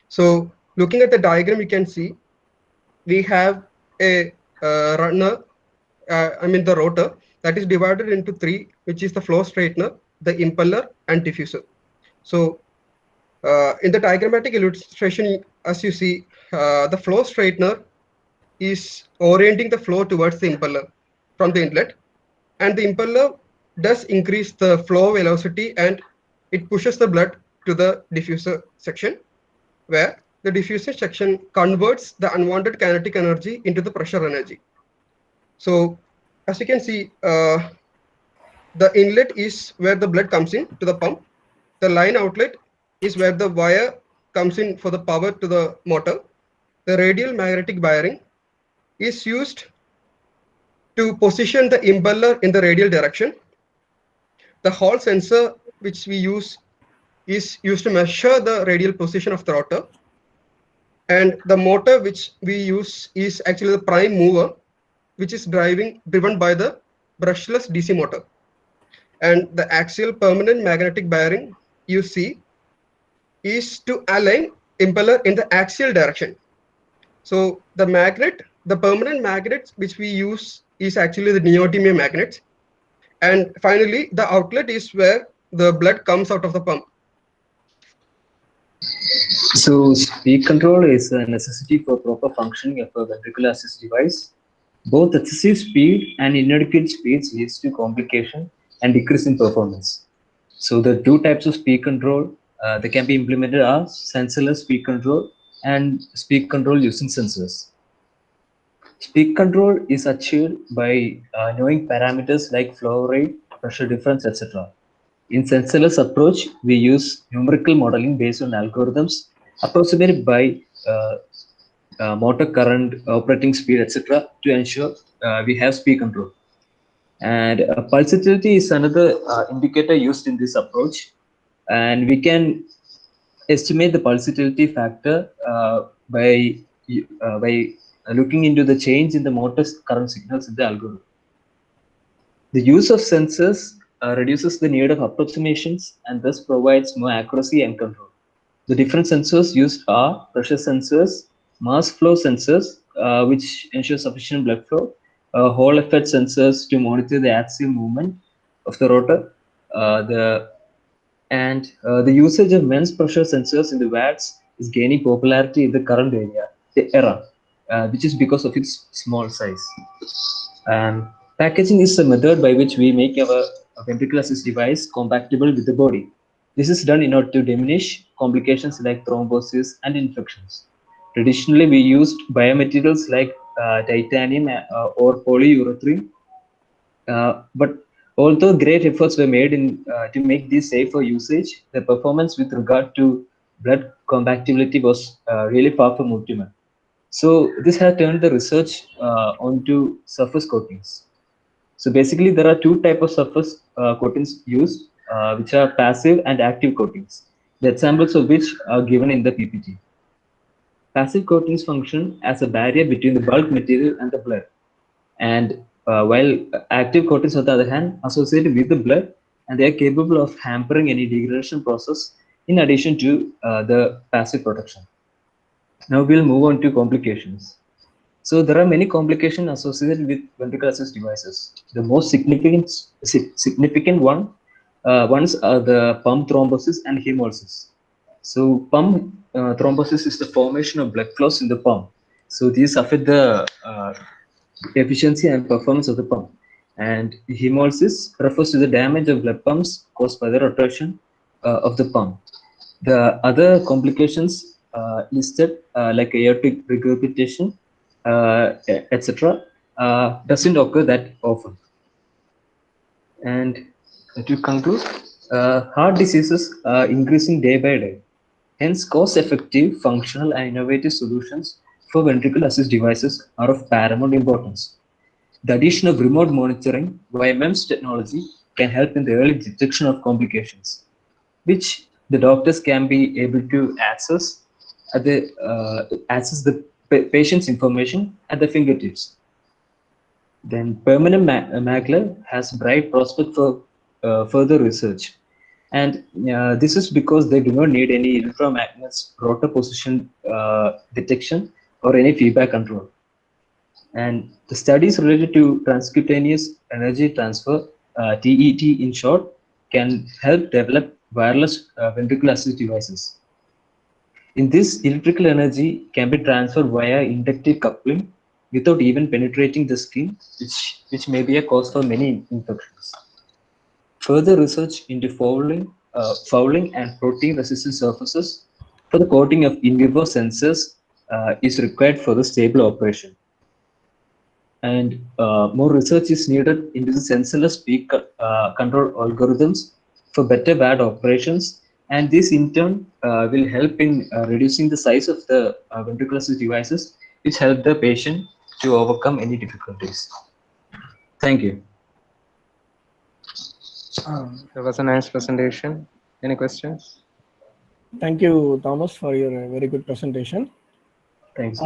So looking at the diagram, you can see we have a runner, the rotor that is divided into three, which is the flow straightener, the impeller, and diffuser. So in the diagrammatic illustration, as you see, the flow straightener is orienting the flow towards the impeller from the inlet, and the impeller does increase the flow velocity and it pushes the blood to the diffuser section, where the diffuser section converts the unwanted kinetic energy into the pressure energy. So as you can see, the inlet is where the blood comes in to the pump. The line outlet is where the wire comes in for the power to the motor. The radial magnetic wiring is used to position the impeller in the radial direction. The Hall sensor which we use is used to measure the radial position of the rotor. And the motor which we use is actually the prime mover, which is driven by the brushless DC motor. And the axial permanent magnetic bearing you see is to align impeller in the axial direction. So the permanent magnets which we use is actually the neodymium magnets. And finally, the outlet is where the blood comes out of the pump. So speed control is a necessity for proper functioning of a ventricular assist device. Both excessive speed and inadequate speeds leads to complication and decrease in performance. So the two types of speed control that can be implemented are sensorless speed control and speed control using sensors. Speed control is achieved by knowing parameters like flow rate, pressure difference, etc. In sensorless approach, we use numerical modeling based on algorithms approximated by motor current, operating speed, etc. to ensure we have speed control. And pulsatility is another indicator used in this approach, and we can estimate the pulsatility factor by looking into the change in the motor's current signals in the algorithm. The use of sensors reduces the need of approximations and thus provides more accuracy and control. The different sensors used are pressure sensors, mass flow sensors, which ensure sufficient blood flow, Hall effect sensors to monitor the axial movement of the rotor, the usage of MEMS pressure sensors in the VADs is gaining popularity in the current era, which is because of its small size. And packaging is a method by which we make our ventricular assist device compatible with the body. This is done in order to diminish complications like thrombosis and infections. Traditionally, we used biomaterials like titanium or polyurethane, but Although great efforts were made to make these safe for usage, the performance with regard to blood compatibility was really far from optimal. So this has turned the research onto surface coatings. So basically, there are two types of surface coatings used, which are passive and active coatings. The examples of which are given in the PPT. Passive coatings function as a barrier between the bulk material and the blood. And while active coatings, on the other hand, associated with the blood, and they are capable of hampering any degradation process in addition to the passive protection. Now we'll move on to complications. So there are many complications associated with ventricular assist devices. The most significant ones are the pump thrombosis and hemolysis. So pump thrombosis is the formation of blood flows in the pump. So these affect the efficiency and performance of the pump. And hemolysis refers to the damage of blood pumps caused by the rotation of the pump. The other complications listed like aortic regurgitation, etc., doesn't occur that often. And to conclude, heart diseases are increasing day by day. Hence, cost-effective, functional, and innovative solutions for ventricular assist devices are of paramount importance. The addition of remote monitoring via MEMS technology can help in the early detection of complications, which the doctors can be able to access the patient's information at the fingertips. Then permanent Maglev has bright prospect for further research. And this is because they do not need any electromagnets, rotor position detection, or any feedback control. And the studies related to transcutaneous energy transfer, TET in short, can help develop wireless ventricular assist devices. In this, electrical energy can be transferred via inductive coupling without even penetrating the skin, which may be a cause for many infections. Further research into fouling and protein-resistant surfaces for the coating of in vivo sensors is required for the stable operation. And more research is needed into the sensorless peak control algorithms for better VAD operations, and this in turn will help in reducing the size of the ventricular assist devices, which help the patient to overcome any difficulties. Thank you. That was a nice presentation. Any questions? Thank you, Thomas, for your very good presentation. Thanks.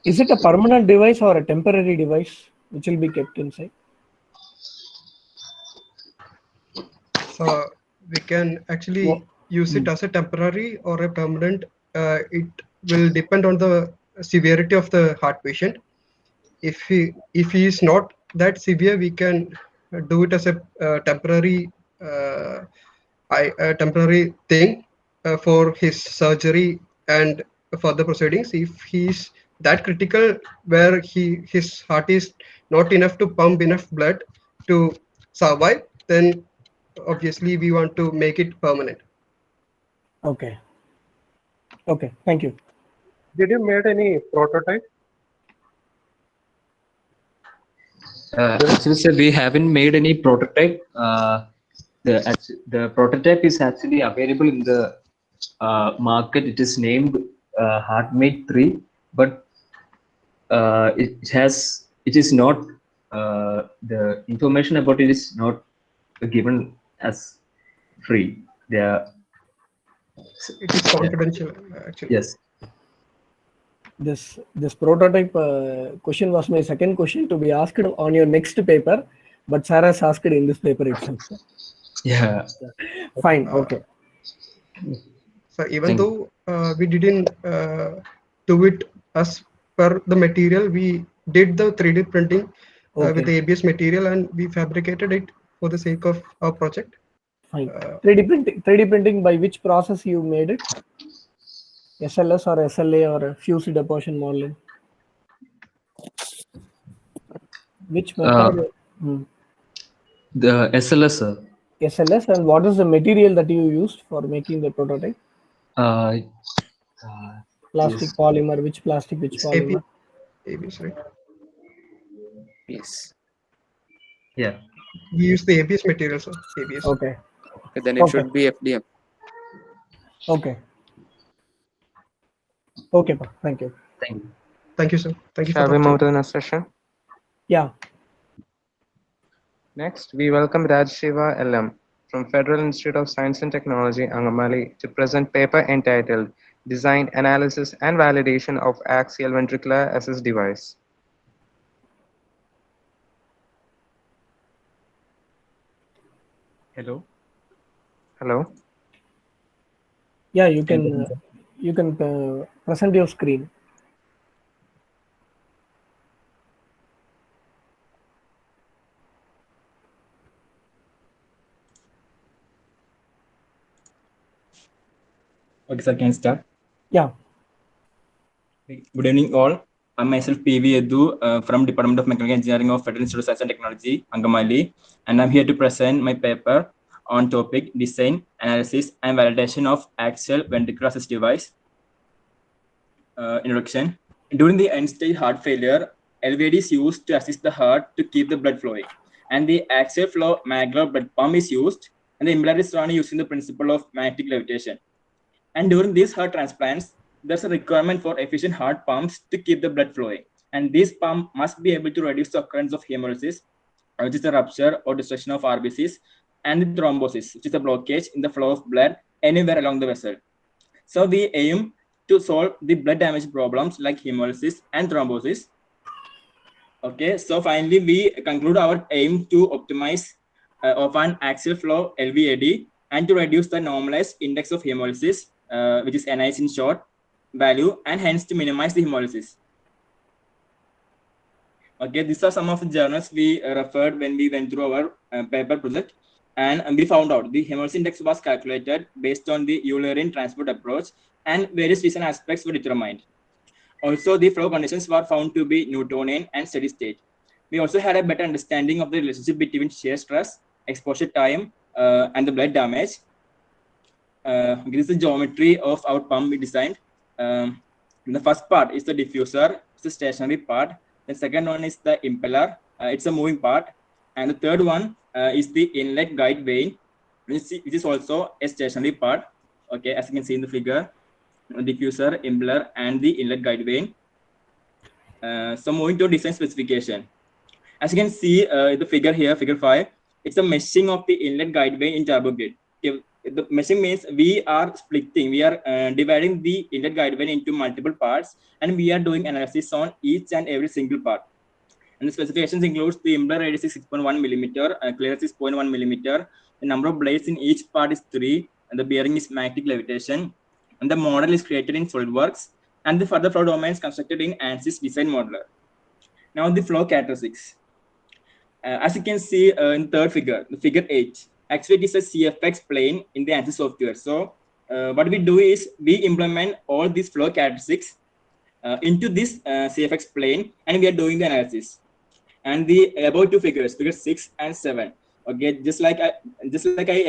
Is it a permanent device or a temporary device which will be kept inside? So we can actually use it as a temporary or a permanent. It will depend on the severity of the heart patient. If he is not that severe, we can do it as a temporary thing for his surgery and further proceedings. If he is that critical where his heart is not enough to pump enough blood to survive, then obviously we want to make it permanent. Okay. Okay, thank you. Did you made any prototype? Actually, sir, we haven't made any prototype. The prototype is actually available in the market. It is named HeartMate 3, but it is not the information about it is not given as free. It is confidential, actually. Yes. This prototype question was my second question to be asked on your next paper, but Sarah has asked it in this paper itself. Yeah. Fine. Okay. So even though we didn't do it as per the material, we did the 3D printing with the ABS material, and we fabricated it for the sake of our project. Fine. 3D printing by which process you made it? SLS or SLA or fused deposition modeling? Which method? The SLS, sir. SLS, and what is the material that you used for making the prototype? Plastic, polymer, which plastic, which polymer? ABS, right? Yes. Yeah. We use the ABS material, sir. ABS. Okay. Okay, then it Okay. should be FDM. Okay. Okay, pa. Thank you. Thank you. Thank you, sir. Thank you Shall for we the move update. to the next session? Yeah. Next, we welcome Raj Shiva LM from Federal Institute of Science and Technology, Angamali, to present paper entitled Design, Analysis and Validation of Axial Ventricular Assist Device. Hello. Hello. Yeah, you can present your screen. Okay, sir, can I start? Yeah. Good evening, all. I'm myself PV Edu from Department of Mechanical Engineering of Federal Institute of Science and Technology, Angamali, and I'm here to present my paper on topic design, analysis, and validation of axial ventricular assist device. Introduction. During the end-stage heart failure, LVAD is used to assist the heart to keep the blood flowing, and the axial flow magnetic blood pump is used, and the implant is run using the principle of magnetic levitation. And during these heart transplants, there's a requirement for efficient heart pumps to keep the blood flowing. And this pump must be able to reduce the occurrence of hemolysis, which is the rupture or destruction of RBCs, and the thrombosis, which is a blockage in the flow of blood anywhere along the vessel. So we aim to solve the blood damage problems like hemolysis and thrombosis. Okay, so finally we conclude our aim to optimize of an axial flow LVAD and to reduce the normalized index of hemolysis, which is NIH in short value, and hence to minimize the hemolysis. Okay, these are some of the journals we referred when we went through our paper project, and we found out the hemolysis index was calculated based on the Eulerian transport approach, and various design aspects were determined. Also, the flow conditions were found to be Newtonian and steady state. We also had a better understanding of the relationship between shear stress, exposure time, and the blood damage. This is the geometry of our pump we designed. The first part is the diffuser, it's the stationary part. The second one is the impeller, it's a moving part. And the third one is the inlet guide vane, which is also a stationary part. Okay, as you can see in the figure, diffuser, impeller, and the inlet guide vane. So moving to design specification. As you can see the figure here, figure 5, it's a meshing of the inlet guide vane in turbo grid. Okay, the meshing means we are splitting, we are dividing the inlet guide vane into multiple parts, and we are doing analysis on each and every single part. And the specifications includes the impeller radius is 6.1 millimeter, clearance is 0.1 millimeter, the number of blades in each part is 3, and the bearing is magnetic levitation, and the model is created in SolidWorks, and the further flow domains constructed in ANSYS Design Modeler. Now the flow characteristics. As you can see in third figure, the figure 8, actually it is a CFX plane in the ANSYS software. So what we do is we implement all these flow characteristics into this CFX plane, and we are doing the analysis. And the above two figures, figure 6 and 7. Okay, just like I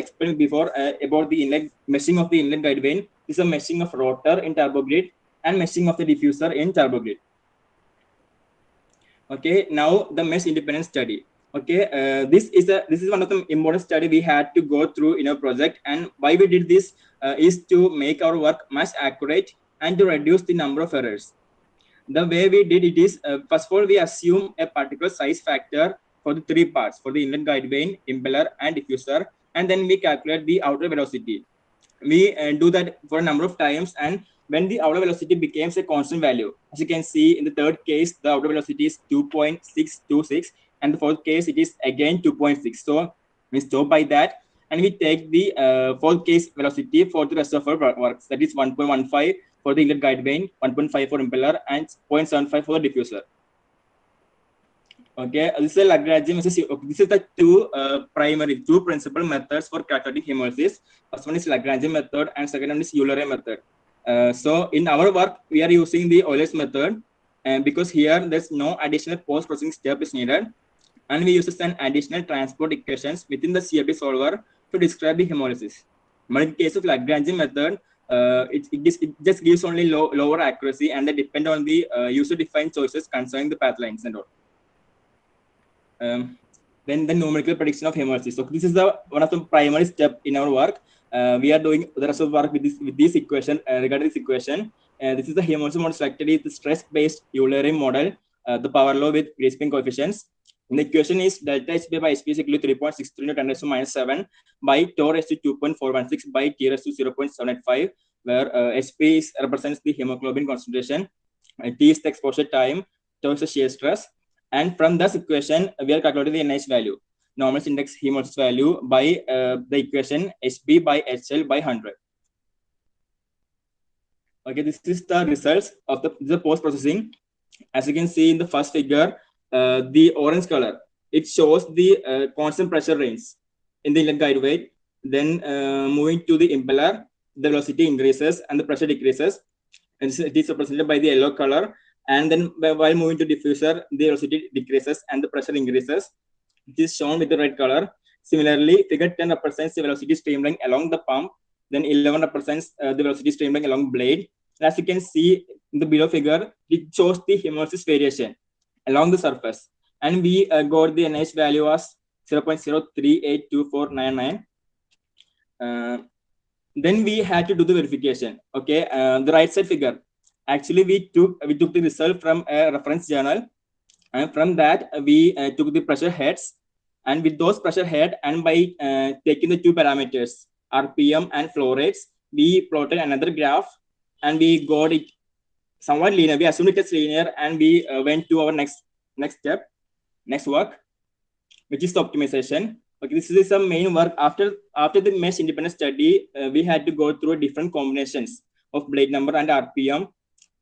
explained before about the inlet meshing of the inlet guide vane. This is a meshing of rotor in turbo grid and meshing of the diffuser in turbo grid. Okay, now the mesh independent study. Okay, this is one of the important study we had to go through in our project, and why we did this is to make our work much accurate and to reduce the number of errors. The way we did it is, first of all, we assume a particular size factor for the 3 parts, for the inlet guide vane, impeller, and diffuser, and then we calculate the outer velocity. We do that for a number of times, and when the outer velocity becomes a constant value, as you can see in the third case, the outer velocity is 2.626, and the fourth case, it is again 2.6. So we stop by that, and we take the fourth case velocity for the rest of our works, that is 1.15 for the inlet guide vane, 1.5 for impeller, and 0.75 for the diffuser. Okay, this is a Lagrangian. This is the two principal methods for calculating hemolysis. First one is Lagrangian method, and second one is Eulerian method. So in our work, we are using the Euler's method, and because here there's no additional post-processing step is needed, and we use an additional transport equations within the CFD solver to describe the hemolysis. But in case of Lagrangian method, it just gives only lower accuracy, and they depend on the user-defined choices concerning the path lines and all. then the numerical prediction of hemolysis. So this is the one of the primary step in our work. We are doing the rest of the work with this equation regarding this equation. This is the hemolysis model selected is the stress-based Euler model, the power law with Grispin coefficients. And the equation is delta HB by HB is equal to 3.63 × 10⁻⁷ by tau raised to 2.416 by T raised to 0.785, where HB represents the hemoglobin concentration, T is the exposure time, tau is the shear stress. And from this equation, we are calculating the NIH value, normal index hemolysis value, by the equation HB by HL by 100. Okay, this is the results of the post-processing. As you can see in the first figure, the orange color, it shows the constant pressure range in the inlet guide weight. Then moving to the impeller, the velocity increases and the pressure decreases. And it is represented by the yellow color. And then while moving to diffuser, the velocity decreases and the pressure increases. It is shown with the red color. Similarly, figure 10 represents the velocity streamline along the pump. Then 11 represents the velocity streamline along blade. As you can see in the below figure, it shows the hemolysis variation along the surface. And we got the NIH value as 0.0382499. Then we had to do the verification. Okay, the right side figure. Actually, we took the result from a reference journal, and from that we took the pressure heads, and with those pressure head and by taking the two parameters RPM and flow rates, we plotted another graph, and we got it somewhat linear. We assumed it is linear, and we went to our next work, which is the optimization. Okay, this is some main work. After the mesh independent study, we had to go through different combinations of blade number and RPM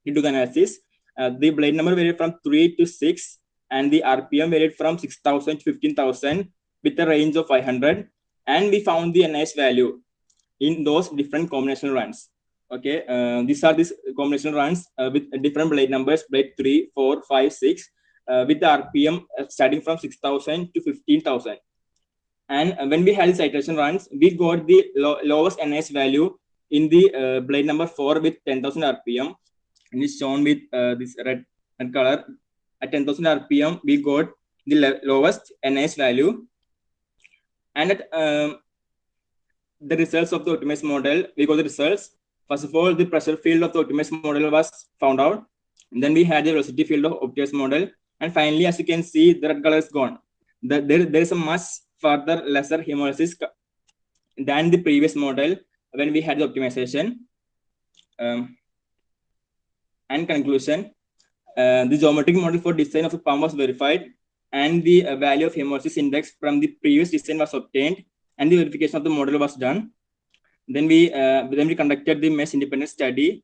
into the analysis. The blade number varied from 3 to 6, and the RPM varied from 6,000 to 15,000 with a range of 500. And we found the NIH value in those different combinational runs. Okay, these are these combinational runs with different blade numbers, blade 3, 4, 5, 6, with the RPM starting from 6,000 to 15,000. And when we had these iteration runs, we got the lowest NIH value in the blade number 4 with 10,000 RPM. And it's shown with this red color. At 10,000 RPM, we got the lowest NIH value. And at the results of the optimized model, we got the results. First of all, the pressure field of the optimized model was found out. And then we had the velocity field of optimized model. And finally, as you can see, the red color is gone. There is a much further lesser hemolysis than the previous model when we had the optimization. And conclusion, the geometric model for design of the pump was verified, and the value of hemolysis index from the previous design was obtained, and the verification of the model was done. Then we conducted the mesh independent study,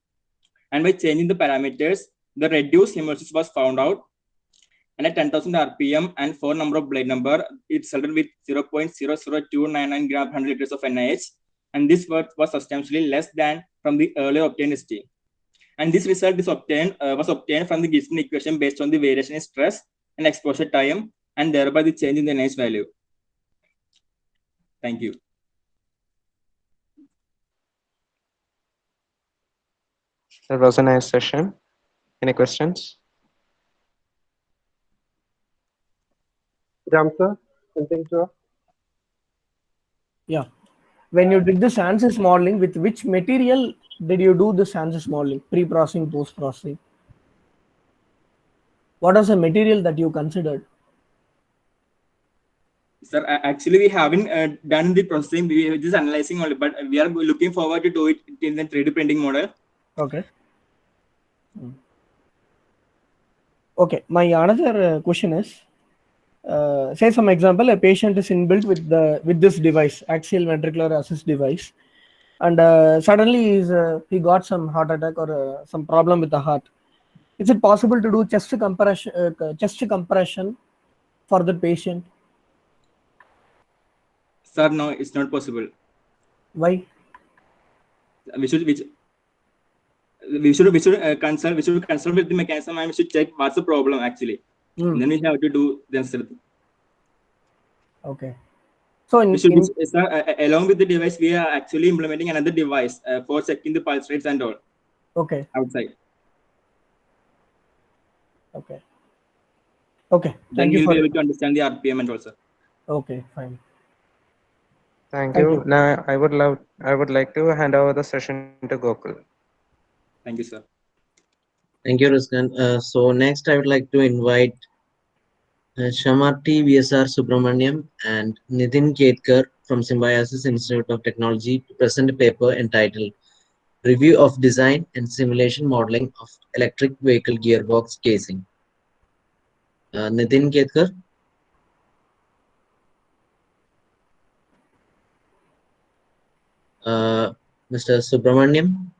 and by changing the parameters, the reduced hemolysis was found out. And at 10,000 RPM and 4 number of blade number, it resulted with 0.00299 gram per 100 liters of NIH, and this was substantially less than from the earlier obtained ST. And this result was obtained from the Grispin equation based on the variation in stress and exposure time, and thereby the change in the NIH value. Thank you. That was a nice session. Any questions? Ram sir, something to add? Yeah. When you did the SANSYS modeling, with which material did you do the SANSYS modeling, pre-processing, post-processing? What was the material that you considered? Sir, actually, we haven't done the processing. We are just analyzing only, but we are looking forward to do it in the 3D printing model. Okay. Okay. My another question is, say some example, a patient is inbuilt with this device, axial ventricular assist device, and suddenly he got some heart attack or some problem with the heart. Is it possible to do chest compression for the patient? Sir, no, it's not possible. Why? We should consult with the mechanism, and we should check what's the problem actually. Then we have to do themselves. Okay. So along with the device, we are actually implementing another device for checking the pulse rates and all. Okay. Outside. Okay. Okay. Then you'll be able to understand the RPM and also. Okay, fine. Thank Thank you. you. Now I would like to hand over the session to Gokul. Thank you, sir. Thank you, Ruskan. So next, I would like to invite Shamarti VSR Subramaniam and Nitin Ketkar from Symbiosis Institute of Technology to present a paper entitled Review of Design and Simulation Modeling of Electric Vehicle Gearbox Casing. Nitin Ketkar. Mr. Subramaniam.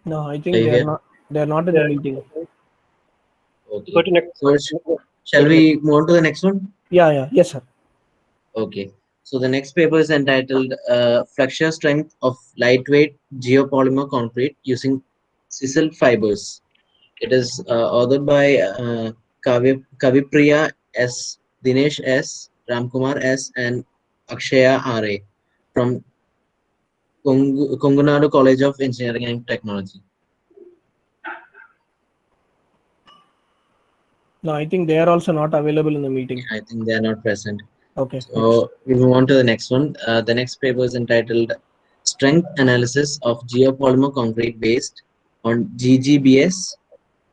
No, I Are think you here? they're not in the meeting. Okay. Go to next. So shall we move on to the next one? Yeah. Yes, sir. Okay. So the next paper is entitled Flexure Strength of Lightweight Geopolymer Concrete Using Sisal Fibers. It is authored by Kavipriya S, Dinesh S, Ramkumar S, and Akshaya R.A. from Kongunadu College of Engineering and Technology. No, I think they are also not available in the meeting. I think they are not present. Okay. So we move on to the next one. The next paper is entitled Strength Analysis of Geopolymer Concrete Based on GGBS,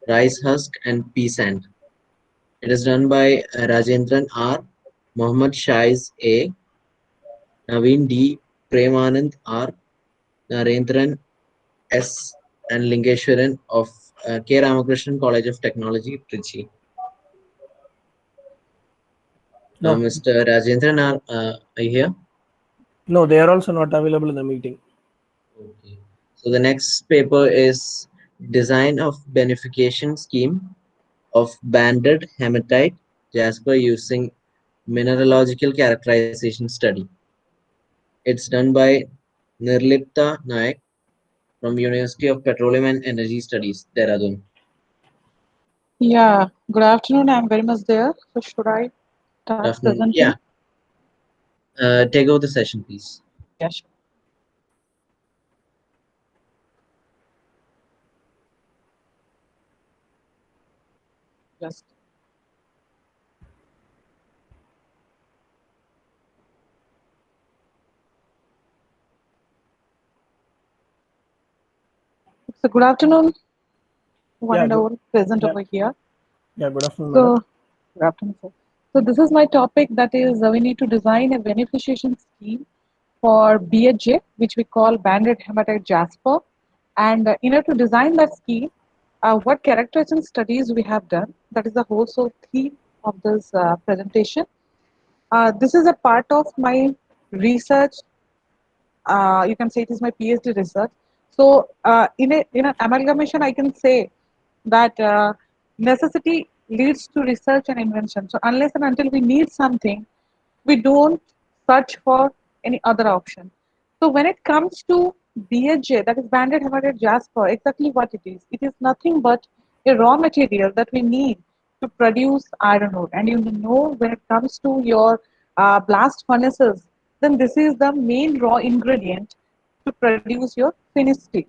Rice Husk, and Pea Sand. It is done by Rajendran R, Mohammad Shaiz A, Naveen D, Premanand R, Narendran S, and Lingeshwaran of K. Ramakrishnan College of Technology, Trichy. No. Mr. Rajendran R, are you here? No, they are also not available in the meeting. Okay. So the next paper is Design of Beneficiation Scheme of Banded Hematite Jasper using Mineralogical Characterization Study. It's done by Nirlipta Nayak from University of Petroleum and Energy Studies, Dehradun. Yeah, good afternoon. I'm very much there. So should I start presenting? Yeah. Take over the session, please. Yeah, sure. Just. So good afternoon, one and all present over here. Yeah, good afternoon, So, madam. good afternoon, sir. So this is my topic, that is we need to design a beneficiation scheme for BHJ, which we call banded hematite jasper. And in order to design that scheme, what characterization studies we have done, that is the whole theme of this presentation. This is a part of my research. You can say it is my PhD research. So in an amalgamation, I can say that necessity leads to research and invention. So unless and until we need something, we don't search for any other option. So when it comes to BHJ, that is banded hematite jasper, exactly what it is. It is nothing but a raw material that we need to produce iron ore. And you know, when it comes to your blast furnaces, then this is the main raw ingredient to produce your finished steel.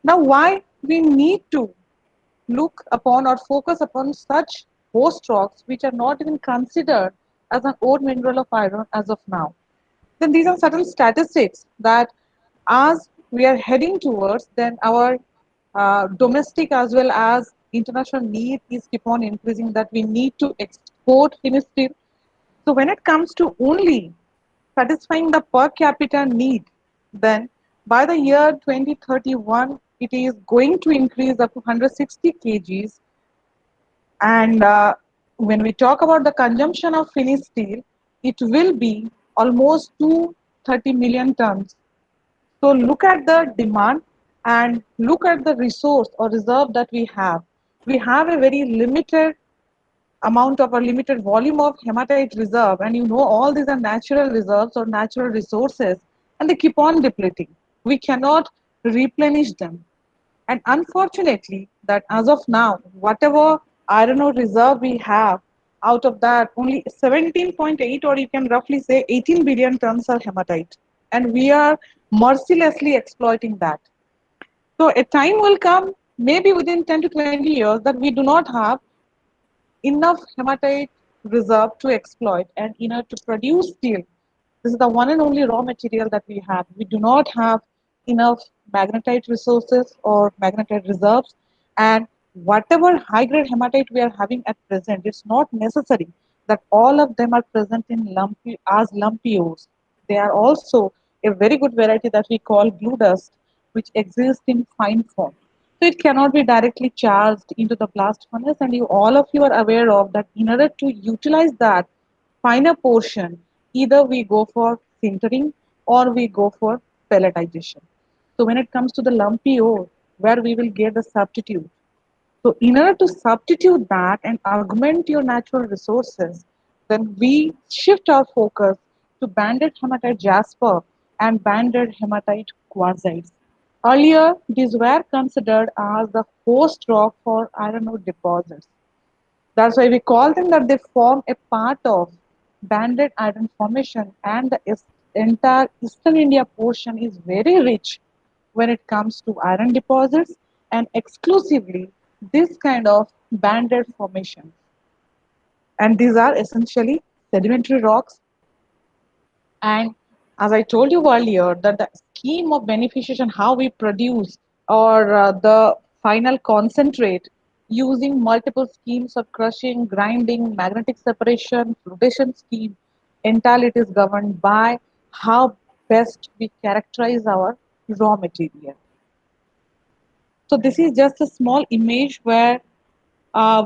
Now, why we need to look upon or focus upon such host rocks which are not even considered as an ore mineral of iron as of now? Then these are certain statistics that as we are heading towards, then our domestic as well as international need is keep on increasing, that we need to export finished steel. So when it comes to only satisfying the per capita need, then by the year 2031, it is going to increase up to 160 kgs. And when we talk about the consumption of finished steel, it will be almost 230 million tons. So look at the demand and look at the resource or reserve that we have. We have a very limited amount of a limited volume of hematite reserve, and you know all these are natural reserves or natural resources, and they keep on depleting. We cannot replenish them. And unfortunately, that as of now, whatever iron ore reserve we have, out of that, only 17.8, or you can roughly say 18 billion tons are hematite. And we are mercilessly exploiting that. So a time will come, maybe within 10 to 20 years, that we do not have enough hematite reserve to exploit and enough to produce steel. This is the one and only raw material that we have. We do not have enough magnetite resources or magnetite reserves, and whatever high grade hematite we are having at present, it's not necessary that all of them are present in lumpy as lumpy ores. They are also a very good variety that we call blue dust, which exists in fine form. So it cannot be directly charged into the blast furnace, and you all of you are aware of that. In order to utilize that finer portion, either we go for sintering or we go for pelletization. So when it comes to the lumpy ore, where we will get the substitute. So in order to substitute that and augment your natural resources, then we shift our focus to banded hematite jasper and banded hematite quartzites. Earlier, these were considered as the host rock for iron ore deposits. That's why we call them that they form a part of banded iron formation, and the entire eastern India portion is very rich when it comes to iron deposits and exclusively this kind of banded formation. And these are essentially sedimentary rocks. And as I told you earlier, that the scheme of beneficiation, how we produce or the final concentrate using multiple schemes of crushing, grinding, magnetic separation, flotation scheme, entirely it is governed by how best we characterize our raw material. So this is just a small image where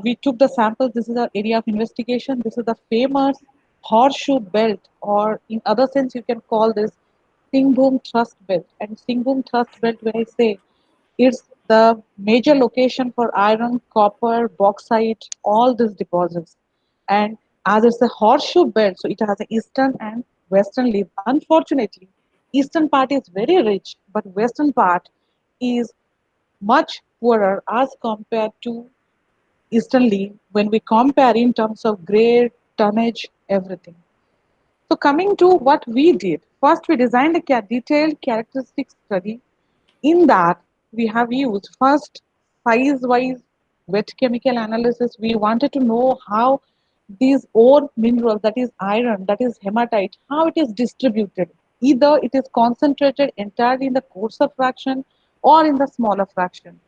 we took the samples. This is our area of investigation. This is the famous horseshoe belt, or in other sense, you can call this Singhbhum thrust belt. And Singhbhum thrust belt, when I say, it's the major location for iron, copper, bauxite, all these deposits. And as it's a horseshoe belt, so it has an eastern and western lip. Unfortunately, eastern part is very rich, but western part is much poorer as compared to easternly when we compare in terms of grade, tonnage, everything. So coming to what we did, first we designed a detailed characteristics study. In that, we have used first size-wise wet chemical analysis. We wanted to know how these ore minerals, that is iron, that is hematite, how it is distributed. Either it is concentrated entirely in the coarser fraction or in the smaller fraction.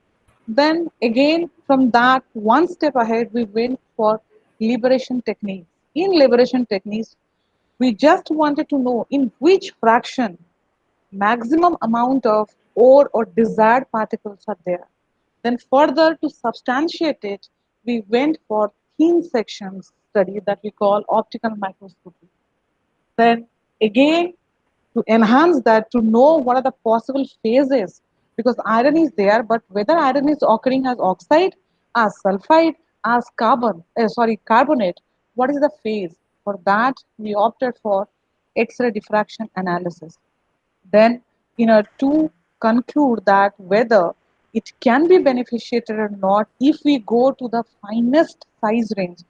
Then again, from that, one step ahead, we went for liberation techniques. In liberation techniques, we just wanted to know in which fraction maximum amount of ore or desired particles are there. Then further to substantiate it, we went for thin sections study that we call optical microscopy. Then again, to enhance that, to know what are the possible phases, because iron is there, but whether iron is occurring as oxide, as sulfide, as carbonate, what is the phase? For that, we opted for X-ray diffraction analysis. Then, to conclude that whether it can be beneficiated or not, if we go to the finest size range,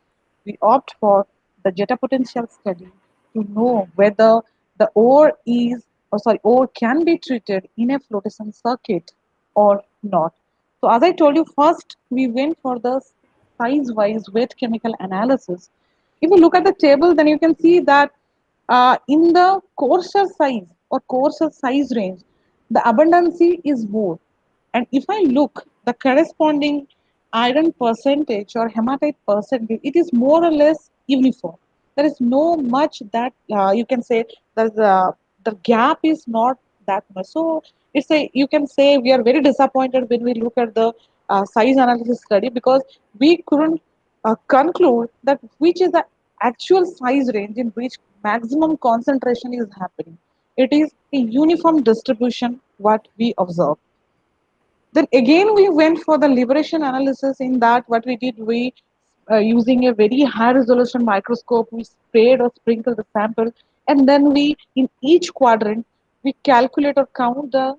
we opt for the Jetta potential study to know whether the ore can be treated in a flotation circuit or not. So as I told you, first we went for the size-wise wet chemical analysis. If you look at the table, then you can see that in the coarser size or coarser size range, the abundancy is more. And if I look the corresponding iron percentage or hematite percentage, it is more or less uniform. There is no much that you can say that the gap is not that much. So it's a, you can say we are very disappointed when we look at the size analysis study, because we couldn't conclude that which is the actual size range in which maximum concentration is happening. It is a uniform distribution what we observe. Then again, we went for the liberation analysis. In that, what we did, we using a very high resolution microscope, we sprayed or sprinkled the sample, and then we, in each quadrant, we calculate or count the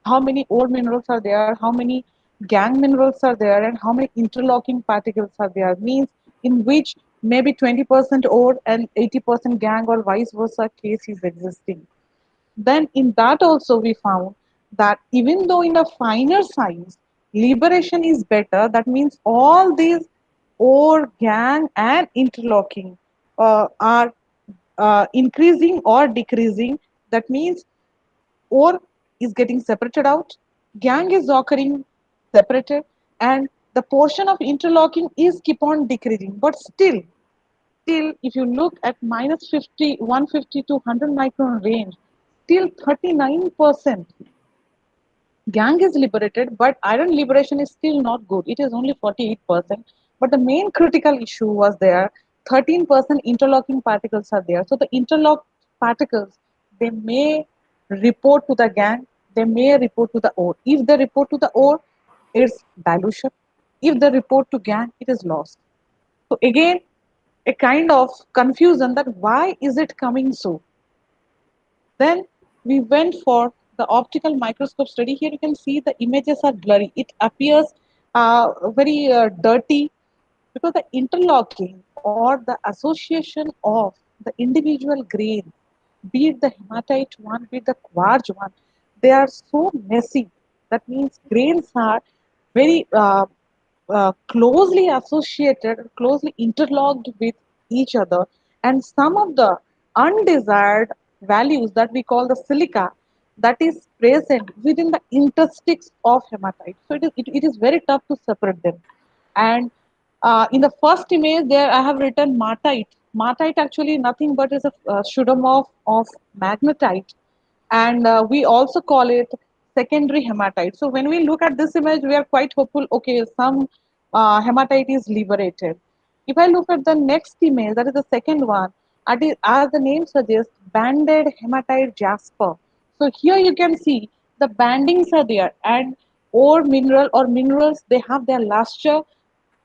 how many ore minerals are there, how many gang minerals are there, and how many interlocking particles are there. Means in which maybe 20% ore and 80% gang or vice versa case is existing. Then in that also we found that even though in a finer size, liberation is better. That means all these ore, gangue, and interlocking are increasing or decreasing. That means ore is getting separated out, gangue is occurring separated, and the portion of interlocking is keep on decreasing. But still, if you look at minus 50, 150 to 100 micron range, still 39% gangue is liberated, but iron liberation is still not good. It is only 48%. But the main critical issue was there, 13% interlocking particles are there. So the interlocked particles, they may report to the gangue, they may report to the ore. If they report to the ore, it's dilution. If they report to gangue, it is lost. So again, a kind of confusion that why is it coming so? Then we went for the optical microscope study. Here you can see the images are blurry. It appears very dirty because the interlocking or the association of the individual grain, be it the hematite one, be it the quartz one, they are so messy. That means grains are very closely associated, closely interlocked with each other, and some of the undesired values that we call the silica that is present within the interstices of hematite. So it is very tough to separate them. And in the first image there I have written martite. Martite actually nothing but is a pseudomorph of magnetite, and we also call it secondary hematite. So when we look at this image, we are quite hopeful, okay, some hematite is liberated. If I look at the next image, that is the second one, as the name suggests, banded hematite jasper. So here you can see the bandings are there, and ore mineral or minerals, they have their luster,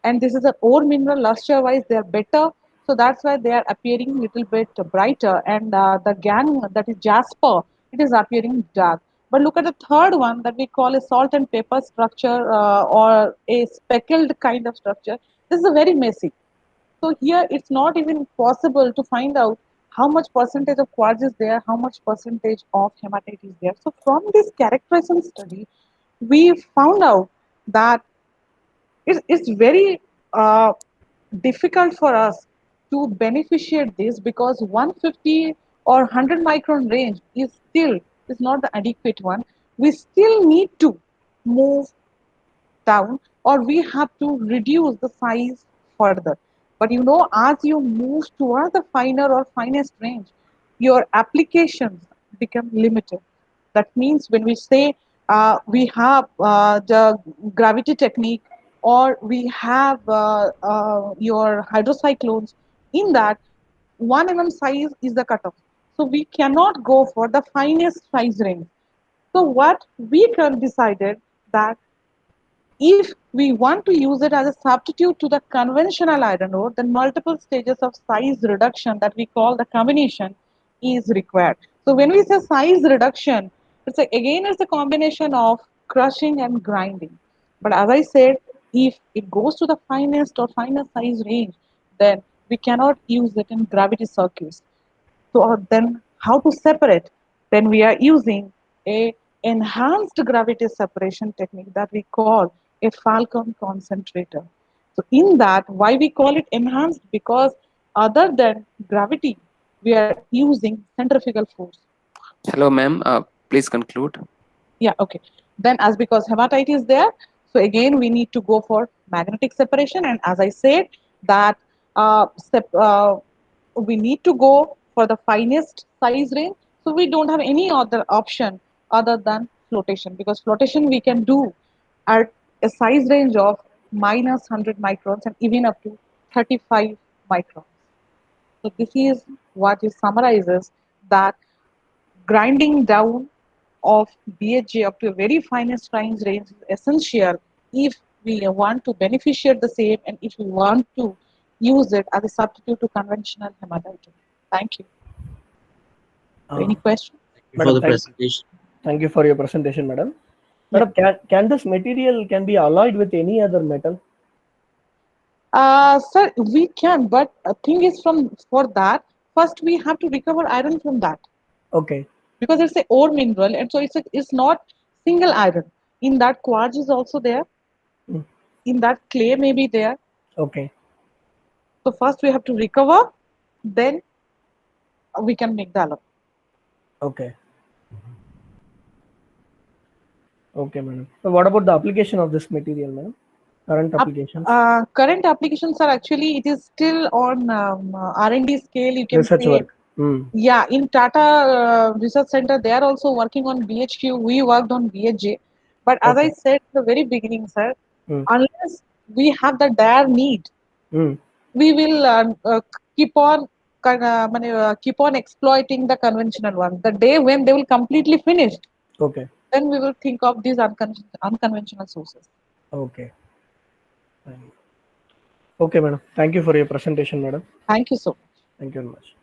and this is an ore mineral, luster wise they are better, so that's why they are appearing little bit brighter, and the gangue, that is jasper, it is appearing dark. But look at the third one that we call a salt and pepper structure, or a speckled kind of structure. This is a very messy. So here it's not even possible to find out how much percentage of quartz is there, how much percentage of hematite is there. So from this characterization study, we found out that it's very difficult for us to beneficiate this, because 150 or 100 micron range is not the adequate one. We still need to move down, or we have to reduce the size further. But you know, as you move towards the finer or finest range, your applications become limited. That means when we say we have the gravity technique, or we have your hydrocyclones, in that 1 mm size is the cutoff. So we cannot go for the finest size range. So what we can decided that if we want to use it as a substitute to the conventional iron ore, then multiple stages of size reduction that we call the combination is required. So when we say size reduction, it's a combination of crushing and grinding. But as I said, if it goes to the finest or finest size range, then we cannot use it in gravity circuits. So then how to separate? Then we are using a enhanced gravity separation technique that we call a Falcon concentrator. So in that, why we call it enhanced? Because other than gravity, we are using centrifugal force. Hello, ma'am. Please conclude. Yeah, okay. Then as because hematite is there, so again we need to go for magnetic separation. And as I said that we need to go for the finest size range. So we don't have any other option other than flotation, because flotation we can do at a size range of minus 100 microns and even up to 35 microns. So this is what it summarizes, that grinding down of BHJ up to a very finest range is essential if we want to beneficiate the same and if we want to use it as a substitute to conventional hematite. Thank you. Any question? For the presentation. Thank you for your presentation, madam. Madam, can this material can be alloyed with any other metal? Sir, we can, but thing is, for that, first we have to recover iron from that. Okay. Because it's an ore mineral, and so it's not single iron. In that quartz is also there. In that clay may be there. Okay. So first we have to recover, then we can make the alloy. Okay. Okay, madam. So what about the application of this material, madam? Current applications? Current applications are actually, it is still on R&D scale, you can Research say. work. Yeah, in Tata Research Center, they are also working on BHQ. We worked on BHJ. But as I said at the very beginning, sir, unless we have the dire need, we will keep on exploiting the conventional one. The day when they will completely finish, Okay. then we will think of these unconventional sources. Okay. Okay, madam. Thank you for your presentation, madam. Thank you so much. Thank you very much.